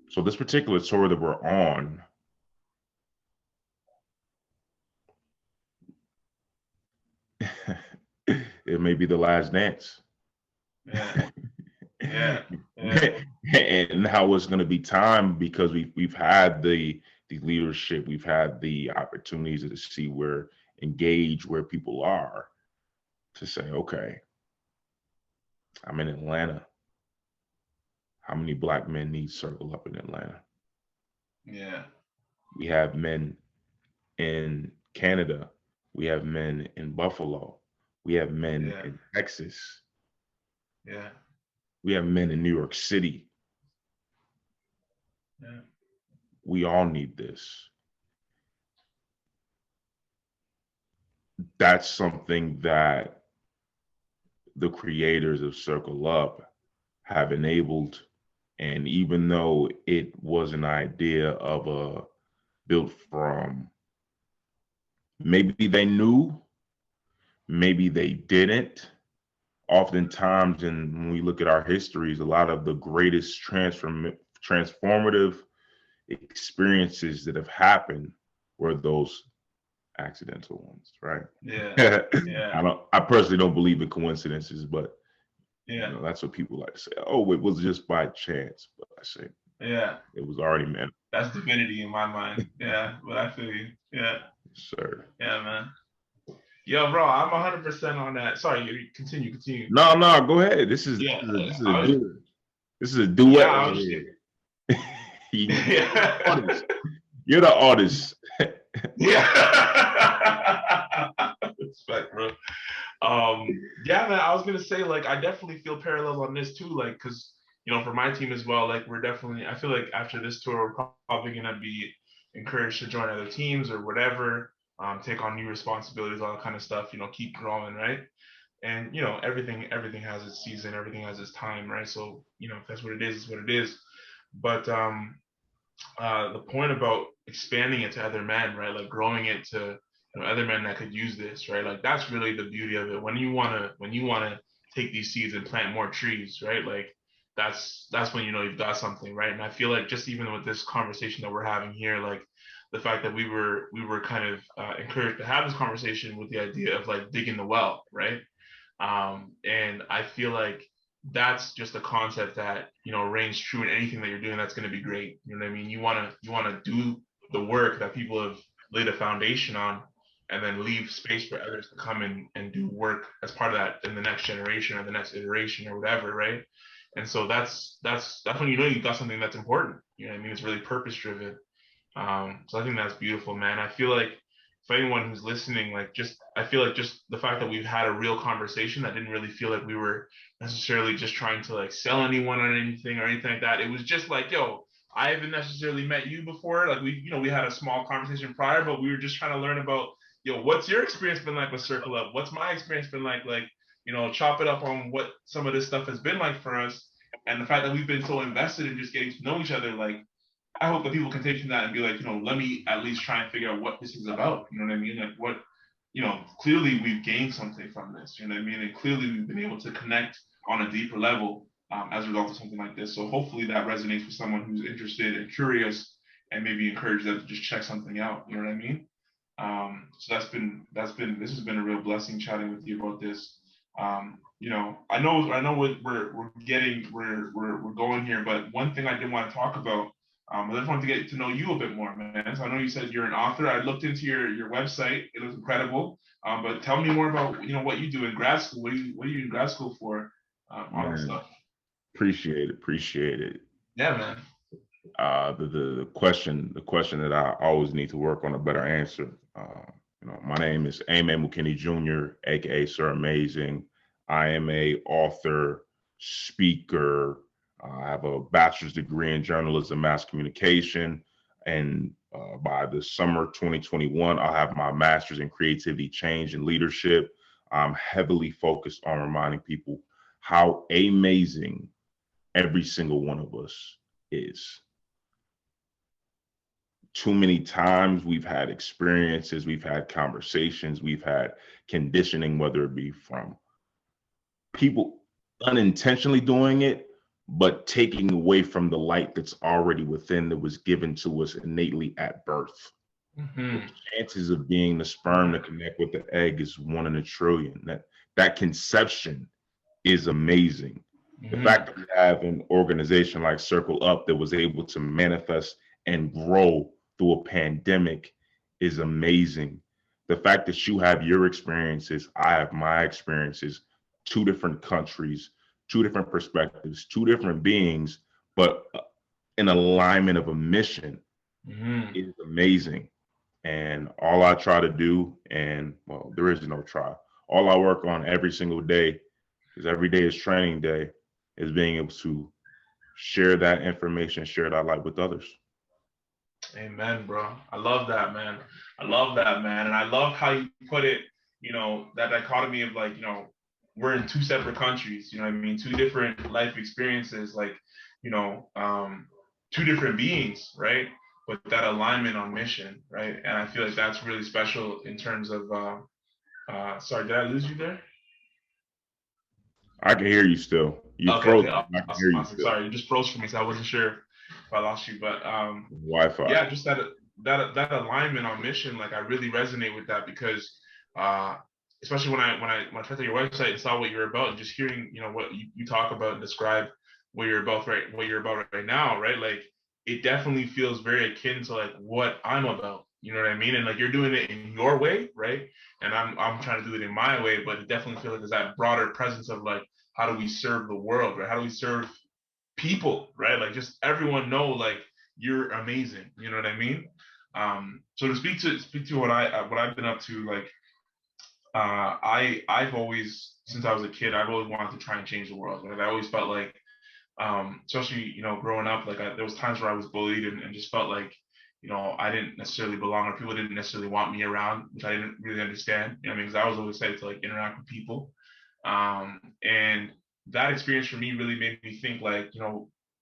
Speaker 3: So this particular tour that we're on, it may be the last dance.
Speaker 2: Yeah.
Speaker 3: And now it's going to be time, because we've had the leadership, we've had the opportunities to see where people are, to say, okay, I'm in Atlanta. How many Black men need Circle Up in Atlanta?
Speaker 2: Yeah.
Speaker 3: We have men in Canada. We have men in Buffalo. We have men in Texas.
Speaker 2: Yeah.
Speaker 3: We have men in New York City.
Speaker 2: Yeah.
Speaker 3: We all need this. That's something that the creators of Circle Up have enabled. And even though it was an idea built from, maybe they knew, maybe they didn't. Oftentimes, and when we look at our histories, a lot of the greatest transformative experiences that have happened were those accidental ones, right?
Speaker 2: Yeah. Yeah.
Speaker 3: I personally don't believe in coincidences, but
Speaker 2: Yeah.
Speaker 3: you know, that's what people like to say. Oh, it was just by chance. But I say,
Speaker 2: yeah,
Speaker 3: it was already meant.
Speaker 2: that's divinity in my mind. Yeah, but I feel you. Yeah.
Speaker 3: Sir.
Speaker 2: Yeah, man. Yo, bro, I'm 100% on that. Sorry, you continue.
Speaker 3: No, go ahead. This is a duet
Speaker 2: I
Speaker 3: right
Speaker 2: was,
Speaker 3: here.
Speaker 2: yeah.
Speaker 3: You're the artist.
Speaker 2: Yeah. Respect, bro. Yeah, man, I was gonna say, like, I definitely feel parallels on this too, like, because for my team as well, like, we're definitely, I feel like after this tour, we're probably gonna be encouraged to join other teams or whatever, take on new responsibilities, all that kind of stuff, keep growing, right? And everything has its season, everything has its time, right? So if that's what it is, it's what it is. But the point about expanding it to other men, right? Like growing it to other men that could use this, right? Like that's really the beauty of it. When you wanna take these seeds and plant more trees, right? Like that's when you've got something, right? And I feel like just even with this conversation that we're having here, like the fact that we were kind of encouraged to have this conversation with the idea of like digging the well, right? And I feel like that's just a concept that reigns true in anything that you're doing that's going to be great. You know what I mean? You want to do the work that people have laid a foundation on, and then leave space for others to come in and do work as part of that in the next generation or the next iteration or whatever, right? And so that's when you've got something that's important. You know what I mean? It's really purpose driven. So I think that's beautiful, man. I feel like for anyone who's listening, I feel like just the fact that we've had a real conversation that didn't really feel like we were necessarily just trying to like sell anyone on anything or anything like that. It was just like, yo, I haven't necessarily met you before. Like we had a small conversation prior, but we were just trying to learn about, what's your experience been like with Circle Up? What's my experience been like? Like, chop it up on what some of this stuff has been like for us. And the fact that we've been so invested in just getting to know each other, like, I hope that people can take from that and be like, let me at least try and figure out what this is about. You know what I mean? Like what, clearly we've gained something from this. You know what I mean? And clearly we've been able to connect on a deeper level as a result of something like this. So hopefully that resonates with someone who's interested and curious, and maybe encourage them to just check something out. You know what I mean? So this has been a real blessing chatting with you about this. I know we're going here, but one thing I did want to talk about. I just wanted to get to know you a bit more, man. So I know you said you're an author. I looked into your website; it looks incredible. But tell me more about what you do in grad school. What are you in grad school for? All that stuff.
Speaker 3: Appreciate it.
Speaker 2: Yeah, man.
Speaker 3: The question that I always need to work on a better answer. My name is Aime Mukendi Jr., aka Sir Amazing. I am a author, speaker. I have a bachelor's degree in journalism, mass communication, And by the summer 2021, I'll have my master's in creativity, change, and leadership. I'm heavily focused on reminding people how amazing every single one of us is. Too many times we've had experiences, we've had conversations, we've had conditioning, whether it be from people unintentionally doing it, but taking away from the light that's already within, that was given to us innately at birth. The chances of being the sperm to connect with the egg is 1 in a trillion. That conception is amazing. The fact that we have an organization like Circle Up that was able to manifest and grow through a pandemic is amazing. The fact that you have your experiences, I have my experiences, 2 different countries, 2 different perspectives, 2 different beings, but an alignment of a mission is amazing. And all I try to do, and well, there is no try, all I work on every single day, because every day is training day, is being able to share that information, share that light with others.
Speaker 2: Amen, bro. I love that, man. I love that, man. And I love how you put it, that dichotomy of like, we're in 2 separate countries, you know what I mean? 2 different life experiences, like, 2 different beings, right? But that alignment on mission, right? And I feel like that's really special in terms of, sorry, did I lose you there?
Speaker 3: I can hear you still. You
Speaker 2: okay,
Speaker 3: froze.
Speaker 2: okay,
Speaker 3: I can hear you
Speaker 2: awesome.
Speaker 3: still.
Speaker 2: Sorry, you just froze for me, so I wasn't sure if I lost you. But
Speaker 3: Wi-Fi.
Speaker 2: yeah, just that alignment on mission, like I really resonate with that because especially when I checked out your website and saw what you're about, and just hearing what you talk about and describe what you're about right now, right? Like it definitely feels very akin to like what I'm about. You know what I mean? And like you're doing it in your way, right? And I'm trying to do it in my way, but it definitely feels like there's that broader presence of like how do we serve the world, right? How do we serve people, right? Like just everyone know like you're amazing. You know what I mean? So to speak to what I've been up to, like I've always, since I was a kid, I've always wanted to try and change the world. Like I always felt like, especially growing up, like there was times where I was bullied and just felt like I didn't necessarily belong, or people didn't necessarily want me around, which I didn't really understand. You know what I mean? Because I was always excited to like interact with people, and that experience for me really made me think like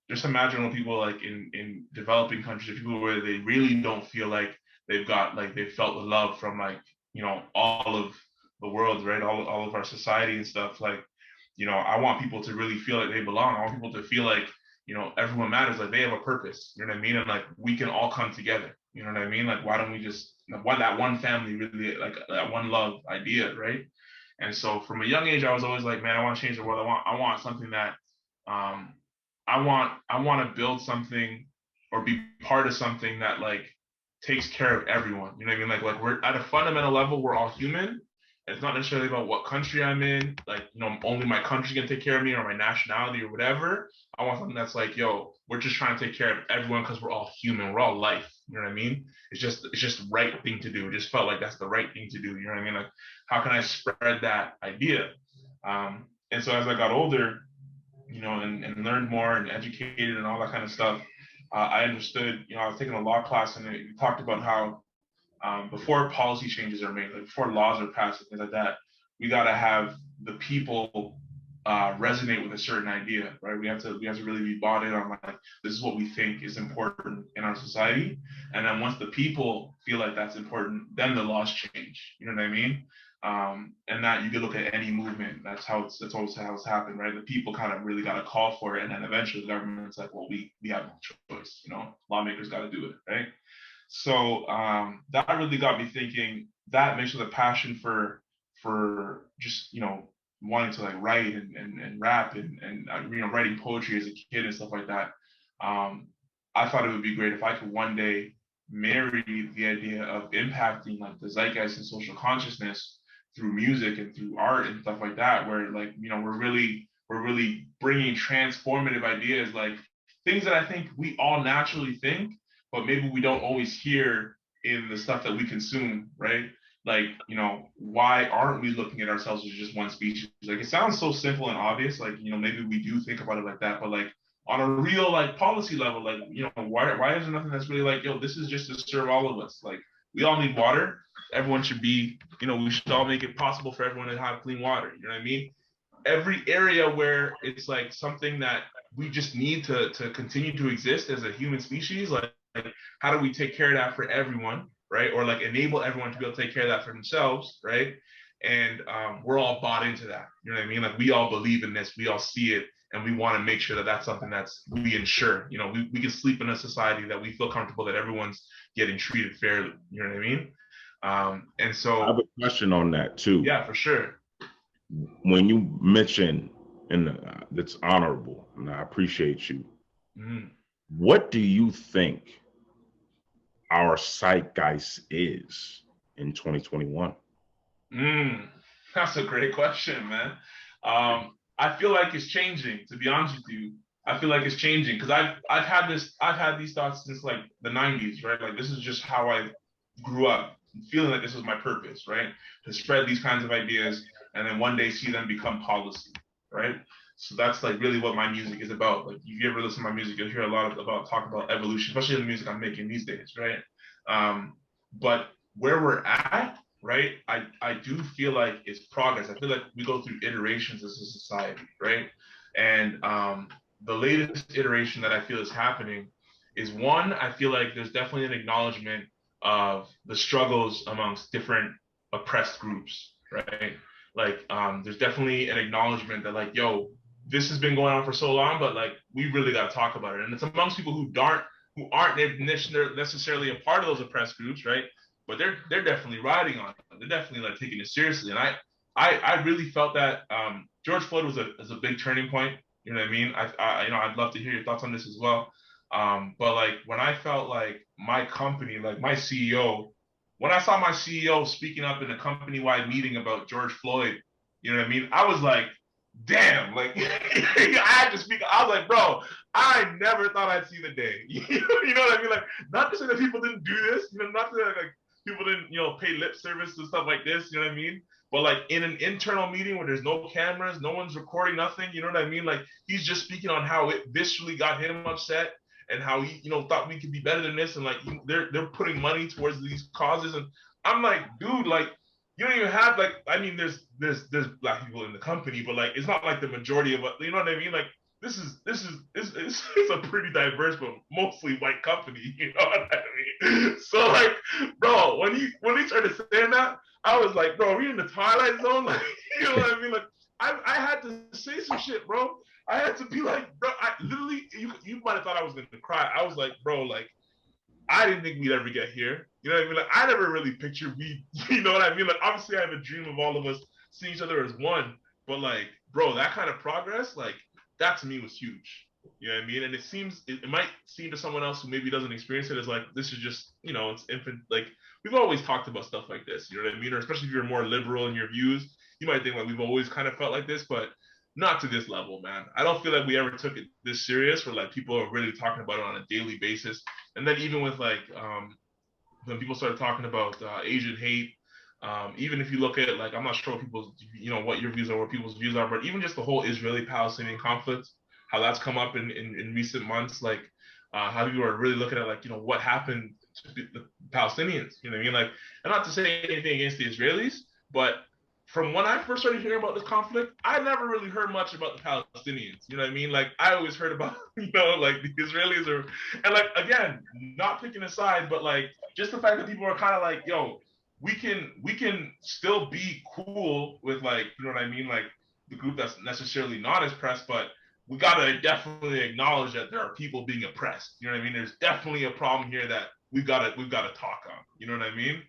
Speaker 2: just imagine when people like in developing countries, people where they really don't feel like they've got like they felt the love from like all of the world, right? All of our society and stuff. Like, I want people to really feel like they belong. I want people to feel like, everyone matters, like they have a purpose. You know what I mean? And like we can all come together. You know what I mean? Like why don't we just that one family really, like that one love idea, right? And so from a young age, I was always like, man, I want to change the world. I want something that I want to build something or be part of something that like takes care of everyone. You know what I mean? Like we're at a fundamental level, we're all human. It's not necessarily about what country I'm in, like, only my country can take care of me or my nationality or whatever. I want something that's like, yo, we're just trying to take care of everyone because we're all human. We're all life. You know what I mean? It's just the right thing to do. It just felt like that's the right thing to do. You know what I mean? Like, how can I spread that idea? And so as I got older, and learned more and educated and all that kind of stuff, I understood, I was taking a law class and it talked about how before policy changes are made, like before laws are passed and things like that, we got to have the people resonate with a certain idea, right? We have to really be bought in on like this is what we think is important in our society, and then once the people feel like that's important, then the laws change. You know what I mean? And that you can look at any movement. That's always how it's happened, right? The people kind of really got a call for it, and then eventually the government's like, well, we have no choice. Lawmakers got to do it, right? So that really got me thinking. That mixed with a passion for just wanting to like write and rap and writing poetry as a kid and stuff like that. I thought it would be great if I could one day marry the idea of impacting like the zeitgeist and social consciousness through music and through art and stuff like that, where like we're really bringing transformative ideas, like things that I think we all naturally think, but maybe we don't always hear in the stuff that we consume, right? Like, why aren't we looking at ourselves as just one species? Like, it sounds so simple and obvious, like, maybe we do think about it like that, but like, on a real like policy level, like, you know, why is there nothing that's really like, yo, this is just to serve all of us? Like, we all need water. Everyone should be, you know, we should all make it possible for everyone to have clean water. You know what I mean? Every area where it's like something that we just need to continue to exist as a human species, like how do we take care of that for everyone, right? Or like enable everyone to be able to take care of that for themselves, right? And we're all bought into that. You know what I mean? Like, we all believe in this, we all see it, and we want to make sure that that's something that's we ensure. You know, we can sleep in a society that we feel comfortable that everyone's getting treated fairly. You know what I mean? And
Speaker 3: I have
Speaker 2: so,
Speaker 3: a question on that too.
Speaker 2: yeah, for sure.
Speaker 3: When you mention, and that's honorable, and I appreciate you.
Speaker 2: Mm.
Speaker 3: What do you think our zeitgeist is in 2021?
Speaker 2: That's a great question, man. I feel like it's changing, to be honest with you. I feel like it's changing because I've had these thoughts since like the 90s, right? Like, this is just how I grew up, feeling like this was my purpose, right? To spread these kinds of ideas and then one day see them become policy, right? So that's like really what my music is about. Like, if you ever listen to my music, you'll hear a lot about talk about evolution, especially the music I'm making these days, right? But where we're at, right? I do feel like it's progress. I feel like we go through iterations as a society, right? And the latest iteration that I feel is happening is, one, I feel like there's definitely an acknowledgement of the struggles amongst different oppressed groups, right? Like, there's definitely an acknowledgement that, like, yo, this has been going on for so long, but like, we really got to talk about it. And it's amongst people who aren't necessarily a part of those oppressed groups, right? But they're definitely riding on it. They're definitely like taking it seriously. And I really felt that George Floyd was a big turning point. You know what I mean? You know, I'd love to hear your thoughts on this as well. But like, when I felt like my company, like my CEO, when I saw my CEO speaking up in a company-wide meeting about George Floyd, you know what I mean? I was like, damn, like I had to speak. I was like, bro, I never thought I'd see the day. You know what I mean? Like, not to say that people didn't do this, you know, not to say that, like, people didn't, you know, pay lip service and stuff like this, you know what I mean? But like, in an internal meeting where there's no cameras, no one's recording nothing, you know what I mean? Like, he's just speaking on how it viscerally got him upset and how he, you know, thought we could be better than this, and like, they're putting money towards these causes, and I'm like, dude, like, you don't even have, like, I mean, there's black people in the company, but like, it's not like the majority of, you know what I mean? Like, this is a pretty diverse but mostly white company, you know what I mean? So like, bro, when he started saying that, I was like, bro, are we in the Twilight Zone? Like, you know what I mean? Like, I had to say some shit, bro. I had to be like, bro, I literally, you might have thought I was gonna cry. I was like, bro, like, I didn't think we'd ever get here. You know what I mean? Like, I never really pictured we, you know what I mean? Like, obviously I have a dream of all of us seeing each other as one, but like, bro, that kind of progress, like, that to me was huge. You know what I mean? And it might seem to someone else who maybe doesn't experience it as like, this is just, you know, it's infant. Like, we've always talked about stuff like this, you know what I mean? Or especially if you're more liberal in your views, you might think like we've always kind of felt like this, but not to this level, man. I don't feel like we ever took it this serious where like people are really talking about it on a daily basis. And then even with like when people started talking about Asian hate, even if you look at, like, I'm not sure what people's, you know, what your views are, what people's views are, but even just the whole Israeli-Palestinian conflict, how that's come up in recent months, like how people are really looking at, like, you know, what happened to the Palestinians, you know what I mean? Like, and not to say anything against the Israelis, but from when I first started hearing about this conflict, I never really heard much about the Palestinians. You know what I mean? Like, I always heard about, you know, like the Israelis are, and like, again, not picking a side, but like, just the fact that people are kind of like, yo, we can still be cool with, like, you know what I mean? Like, the group that's necessarily not as pressed, but we gotta definitely acknowledge that there are people being oppressed. You know what I mean? There's definitely a problem here that we've gotta talk on. You know what I mean?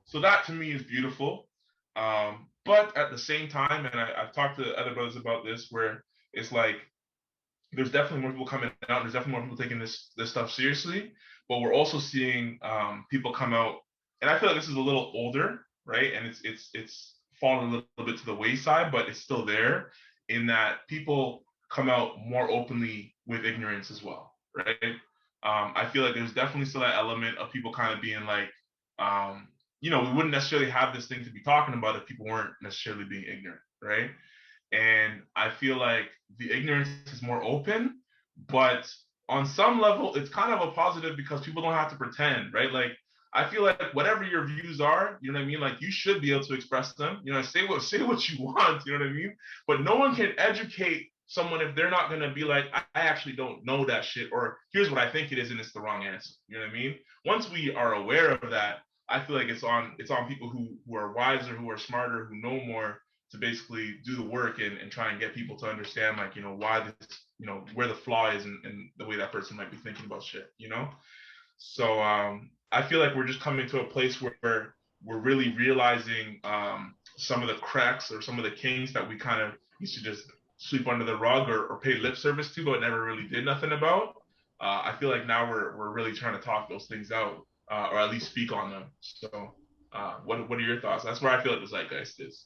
Speaker 2: So that to me is beautiful. But at the same time, and I've talked to other brothers about this, where it's like there's definitely more people coming out. There's definitely more people taking this stuff seriously. But we're also seeing people come out, and I feel like this is a little older, right? And it's fallen a little bit to the wayside, but it's still there in that people come out more openly with ignorance as well, right? I feel like there's definitely still that element of people kind of being like, you know, we wouldn't necessarily have this thing to be talking about if people weren't necessarily being ignorant, right? And I feel like the ignorance is more open, but on some level, it's kind of a positive because people don't have to pretend, right? Like, I feel like whatever your views are, you know what I mean? Like, you should be able to express them. You know, say what you want, you know what I mean? But no one can educate someone if they're not gonna be like, I actually don't know that shit, or here's what I think it is, and it's the wrong answer. You know what I mean? Once we are aware of that, I feel like it's on people who are wiser, who are smarter, who know more, to basically do the work and try and get people to understand, like, why this, where the flaw is in the way that person might be thinking about shit. So I feel like we're just coming to a place where we're really realizing some of the cracks or some of the kinks that we kind of used to just sweep under the rug or pay lip service to, but never really did nothing about. I feel like now we're really trying to talk those things out, or at least speak on them. So what are your thoughts? That's where I feel like the zeitgeist is.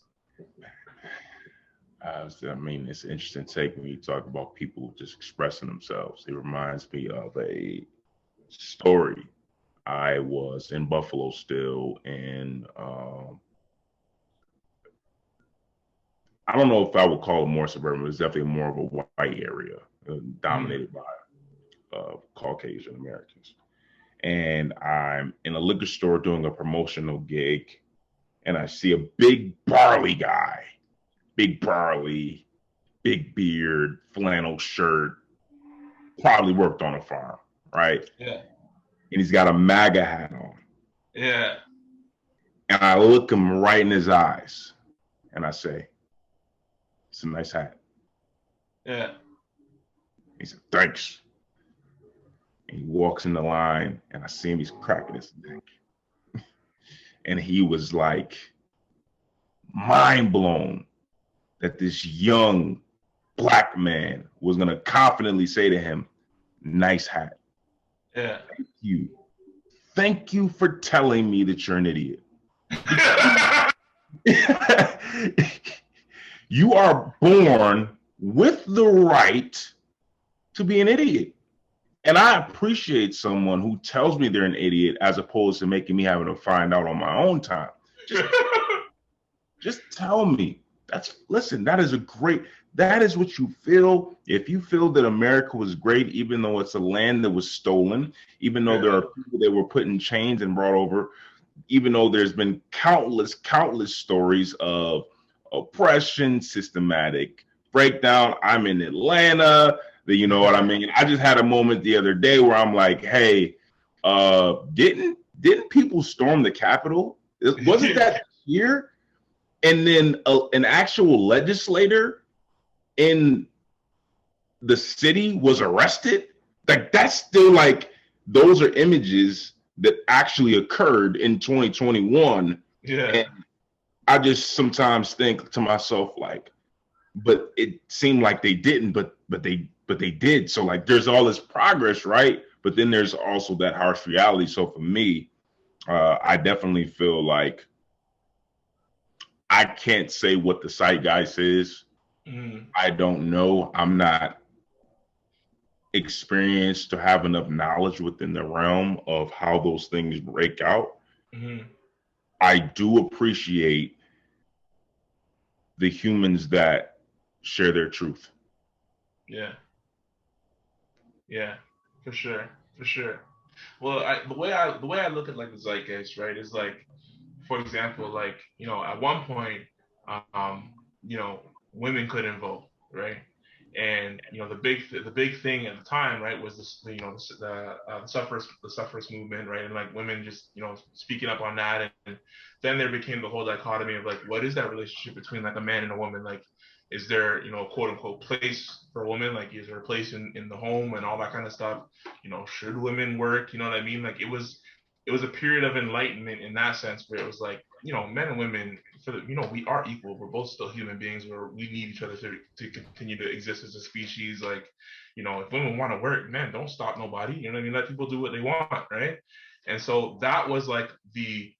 Speaker 3: I mean, it's an interesting take when you talk about people just expressing themselves. It reminds me of a story. I was in Buffalo still, and I don't know if I would call it more suburban, but it's definitely more of a white area dominated by Caucasian Americans. And I'm in a liquor store doing a promotional gig, and I see a big burly guy, big burly, big beard, flannel shirt, probably worked on a farm, right?
Speaker 2: Yeah.
Speaker 3: And he's got a MAGA hat on.
Speaker 2: Yeah.
Speaker 3: And I look him right in his eyes and I say, it's a nice hat.
Speaker 2: Yeah.
Speaker 3: He said, thanks. And he walks in the line and I see him, he's cracking his neck. And he was like mind blown that this young Black man was going to confidently say to him, nice hat.
Speaker 2: Yeah.
Speaker 3: Thank you. Thank you for telling me that you're an idiot. You are born with the right to be an idiot. And I appreciate someone who tells me they're an idiot as opposed to making me having to find out on my own time. Just tell me. Listen, that is what you feel. If you feel that America was great, even though it's a land that was stolen, even though there are people that were put in chains and brought over, even though there's been countless stories of oppression, systematic breakdown. I'm in Atlanta. You know what I mean? I just had a moment the other day where I'm like, hey, didn't people storm the Capitol? Wasn't that here? And then an actual legislator in the city was arrested. Like, that's still like, those are images that actually occurred in 2021.
Speaker 2: Yeah.
Speaker 3: And I just sometimes think to myself, like, but it seemed like they didn't, but they did. So like, there's all this progress, right? But then there's also that harsh reality. So for me, I definitely feel like I can't say what the zeitgeist is. I don't know. I'm not experienced to have enough knowledge within the realm of how those things break out. I do appreciate the humans that share their truth.
Speaker 2: Yeah. Yeah, for sure. Well, the way I look at like the zeitgeist, right, is like, for example, like, at one point, women couldn't vote, right? And the big thing at the time, right, was this, the suffrage movement, right, and like women just speaking up on that, and then there became the whole dichotomy of like, what is that relationship between like a man and a woman? Like, is there a quote unquote place for a woman? Like, is there a place in the home and all that kind of stuff? Should women work? You know what I mean? Like, it was a period of enlightenment in that sense, where it was like, men and women, we are equal. We're both still human beings, where we need each other to continue to exist as a species. Like, if women want to work, man, don't stop nobody. You know what I mean? Let people do what they want, right? And so that was like the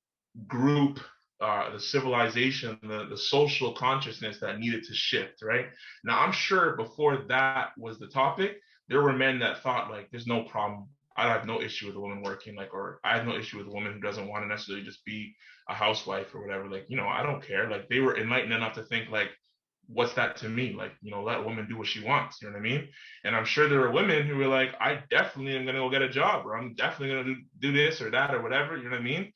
Speaker 2: group, the civilization, the social consciousness that needed to shift, right? Now, I'm sure before that was the topic, there were men that thought like, there's no problem. I have no issue with a woman working, like, or I have no issue with a woman who doesn't want to necessarily just be a housewife or whatever. Like, I don't care. Like, they were enlightened enough to think like, what's that to me? Like, let a woman do what she wants, you know what I mean? And I'm sure there are women who were like, I definitely am gonna go get a job, or I'm definitely gonna do this or that or whatever, you know what I mean?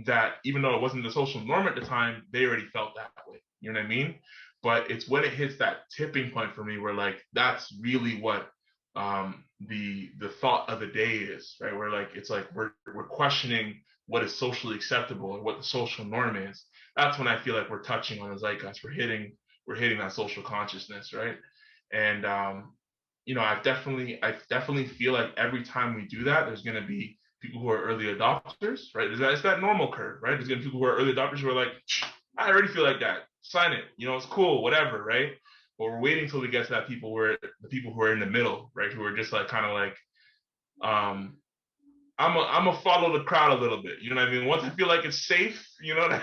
Speaker 2: That even though it wasn't the social norm at the time, they already felt that way, you know what I mean? But it's when it hits that tipping point for me where like that's really what the thought of the day is, right? Where like it's like we're questioning what is socially acceptable or what the social norm is. That's when I feel like we're touching on the zeitgeist. We're hitting that social consciousness, right? And I definitely feel like every time we do that, there's going to be people who are early adopters, right? It's that normal curve, right? There's going to be people who are early adopters who are like, I already feel like that. Sign it. It's cool, whatever, right? But we're waiting until we get to the people who are in the middle, right? Who are just like kind of like, I'm a follow the crowd a little bit. You know what I mean? Once I feel like it's safe, you know what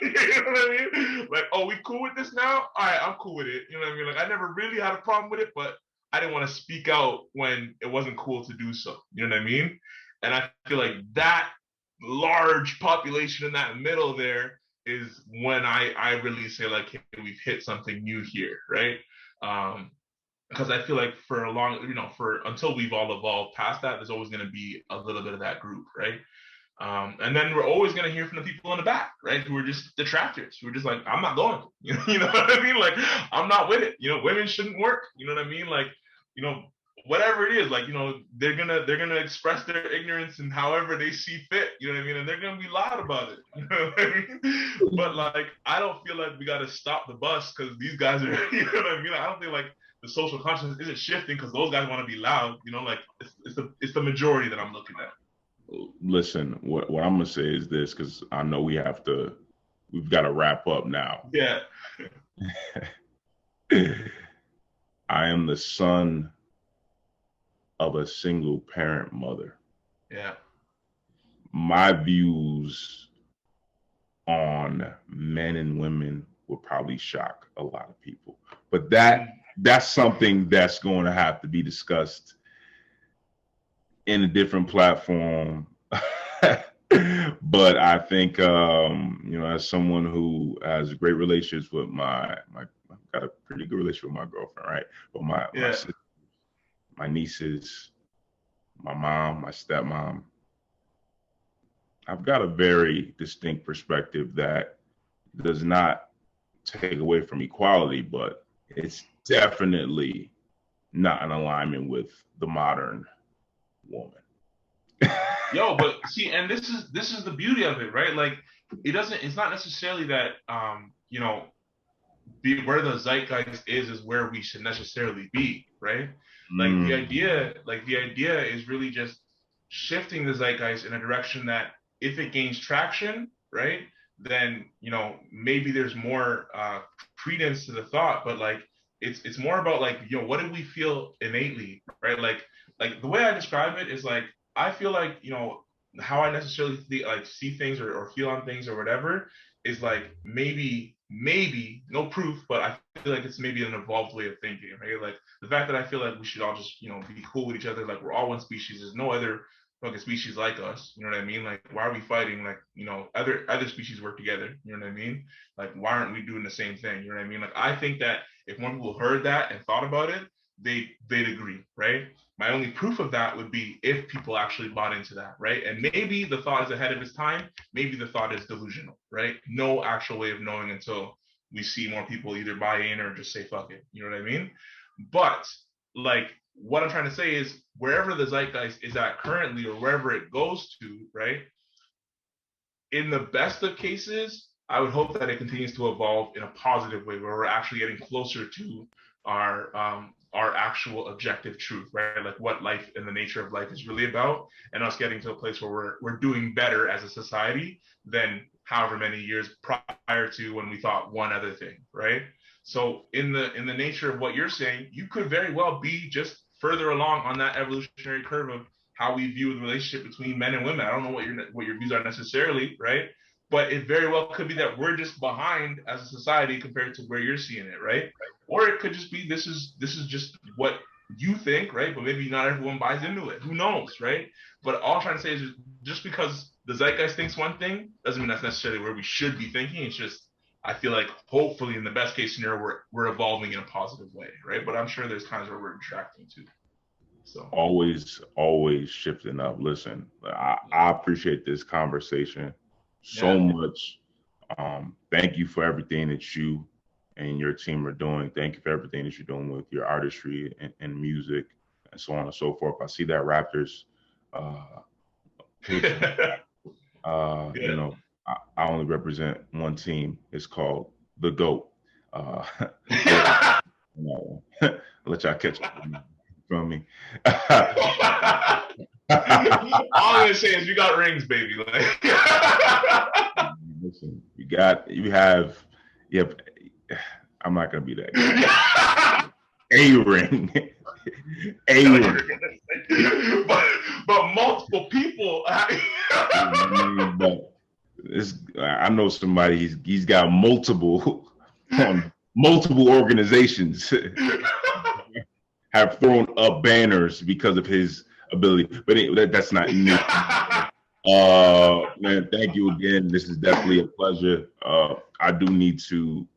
Speaker 2: you know what I mean? Like, oh, we cool with this now? All right, I'm cool with it. You know what I mean? Like, I never really had a problem with it, but I didn't want to speak out when it wasn't cool to do so. You know what I mean? And I feel like that large population in that middle there is when I really say like, hey, we've hit something new here, right? Because I feel like for a long, until we've all evolved past that, there's always going to be a little bit of that group, right? And then we're always going to hear from the people in the back, right? Who are just detractors, who are just like, I'm not going. You know what I mean? Like, I'm not with it. Women shouldn't work. You know what I mean? Like, whatever it is, like, they're gonna express their ignorance and however they see fit. You know what I mean? And they're gonna be loud about it. You know what I mean? But like, I don't feel like we got to stop the bus because these guys are. You know what I mean? I don't think like the social consciousness isn't shifting because those guys want to be loud. Like it's the majority that I'm looking at.
Speaker 3: Listen, what I'm gonna say is this, because I know we've got to wrap up now.
Speaker 2: Yeah.
Speaker 3: I am the son of a single parent mother.
Speaker 2: Yeah.
Speaker 3: My views on men and women will probably shock a lot of people, but that's something that's going to have to be discussed in a different platform. But I think, as someone who has great relationships with my got a pretty good relationship with my girlfriend, right? But my sister, my nieces, my mom, my stepmom, I've got a very distinct perspective that does not take away from equality, but it's definitely not in alignment with the modern woman.
Speaker 2: Yo, but see, and this is the beauty of it, right? Like, it's not necessarily that where the zeitgeist is where we should necessarily be, right? Like the idea is really just shifting the zeitgeist in a direction that if it gains traction, right, then maybe there's more credence to the thought, but like it's more about like what do we feel innately, right? Like the way I describe it is like I feel like how I necessarily see things or feel on things or whatever is like maybe no proof, but I feel like it's maybe an evolved way of thinking, right? Like the fact that I feel like we should all just be cool with each other, like we're all one species. There's no other fucking species like us. You know what I mean? Like why are we fighting? Like other species work together. You know what I mean? Like why aren't we doing the same thing? You know what I mean? Like I think that if more people heard that and thought about it, they'd agree, right? My only proof of that would be if people actually bought into that, right? And maybe the thought is ahead of its time. Maybe the thought is delusional, right? No actual way of knowing until we see more people either buy in or just say fuck it. You know what I mean? But like what I'm trying to say is wherever the zeitgeist is at currently or wherever it goes to, right? In the best of cases, I would hope that it continues to evolve in a positive way where we're actually getting closer to our actual objective truth, right? Like what life and the nature of life is really about, and us getting to a place where we're doing better as a society than however many years prior to when we thought one other thing, right? So in the nature of what you're saying, you could very well be just further along on that evolutionary curve of how we view the relationship between men and women. I don't know what your views are necessarily, right? But it very well could be that we're just behind as a society compared to where you're seeing it, right? Or it could just be this is just what you think, right? But maybe not everyone buys into it. Who knows, right? But all I'm trying to say is just because the zeitgeist thinks one thing doesn't mean that's necessarily where we should be thinking. It's just I feel like hopefully in the best case scenario, we're evolving in a positive way, right? But I'm sure there's times where we're retracting too. So
Speaker 3: always shifting up. Listen, I appreciate this conversation so much. Thank you for everything that you and your team are doing. Thank you for everything that you're doing with your artistry and music and so on and so forth. I see that Raptors picture. You know, I only represent one team. It's called the GOAT. You know, let y'all catch up from me.
Speaker 2: All I'm gonna say is you got rings, baby. Like,
Speaker 3: listen, you have. I'm not gonna be that guy. A ring. A ring.
Speaker 2: But multiple people.
Speaker 3: But I know somebody. He's got multiple organizations have thrown up banners because of his ability. But anyway, that's not new. Man, thank you again. This is definitely a pleasure. I do need to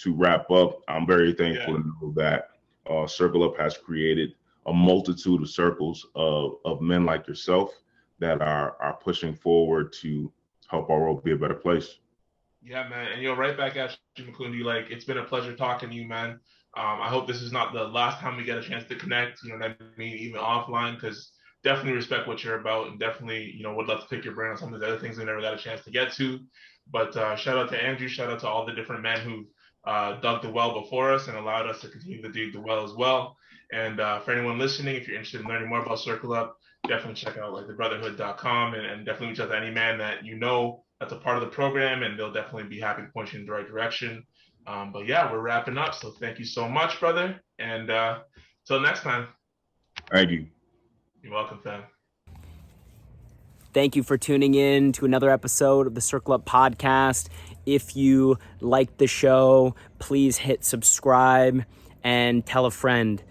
Speaker 3: wrap up. I'm very thankful to know that Circle Up has created a multitude of circles of men like yourself that are pushing forward to help our world be a better place.
Speaker 2: Yeah, man. And right back at you, Mukendi. Like, it's been a pleasure talking to you, man. I hope this is not the last time we get a chance to connect, you know what I mean, even offline, because definitely respect what you're about, and definitely, would love to pick your brain on some of the other things we never got a chance to get to. But shout out to Andrew, shout out to all the different men who dug the well before us and allowed us to continue to dig the well as well. And for anyone listening, if you're interested in learning more about Circle Up, definitely check out thebrotherhood.com and definitely reach out to any man that you know that's a part of the program, and they'll definitely be happy to point you in the right direction. But yeah, we're wrapping up. So thank you so much, brother. And till next time.
Speaker 3: Thank you.
Speaker 2: You're welcome, fam.
Speaker 1: Thank you for tuning in to another episode of the Circle Up podcast. If you liked the show, please hit subscribe and tell a friend.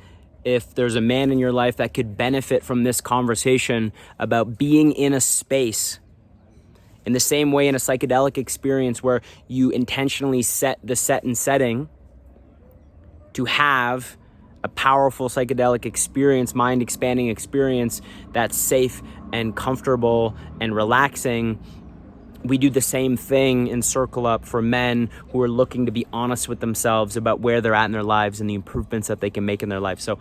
Speaker 1: If there's a man in your life that could benefit from this conversation about being in a space, in the same way in a psychedelic experience where you intentionally set the set and setting to have a powerful psychedelic experience, mind-expanding experience that's safe and comfortable and relaxing, we do the same thing in Circle Up for men who are looking to be honest with themselves about where they're at in their lives and the improvements that they can make in their life. So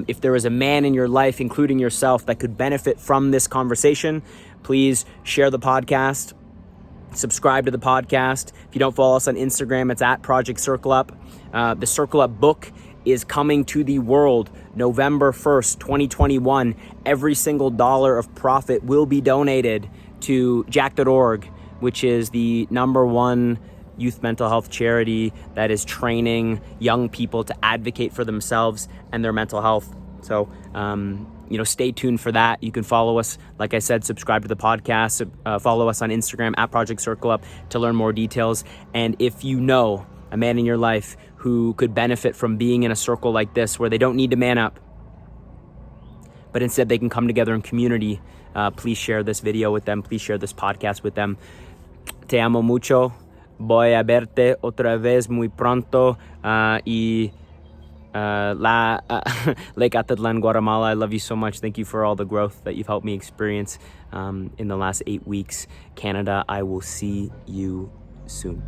Speaker 1: if there is a man in your life, including yourself, that could benefit from this conversation, please share the podcast, subscribe to the podcast. If you don't follow us on Instagram, it's at Project Circle Up. The Circle Up book is coming to the world November 1st, 2021. Every single dollar of profit will be donated to jack.org, which is the #1 youth mental health charity that is training young people to advocate for themselves and their mental health. So, stay tuned for that. You can follow us. Like I said, subscribe to the podcast. Follow us on Instagram at Project Circle Up to learn more details. And if you know a man in your life who could benefit from being in a circle like this, where they don't need to man up, but instead they can come together in community, please share this video with them. Please share this podcast with them. Te amo mucho. Voy a verte otra vez muy pronto. Lake Atitlan, Guatemala. I love you so much. Thank you for all the growth that you've helped me experience in the last 8 weeks. Canada, I will see you soon.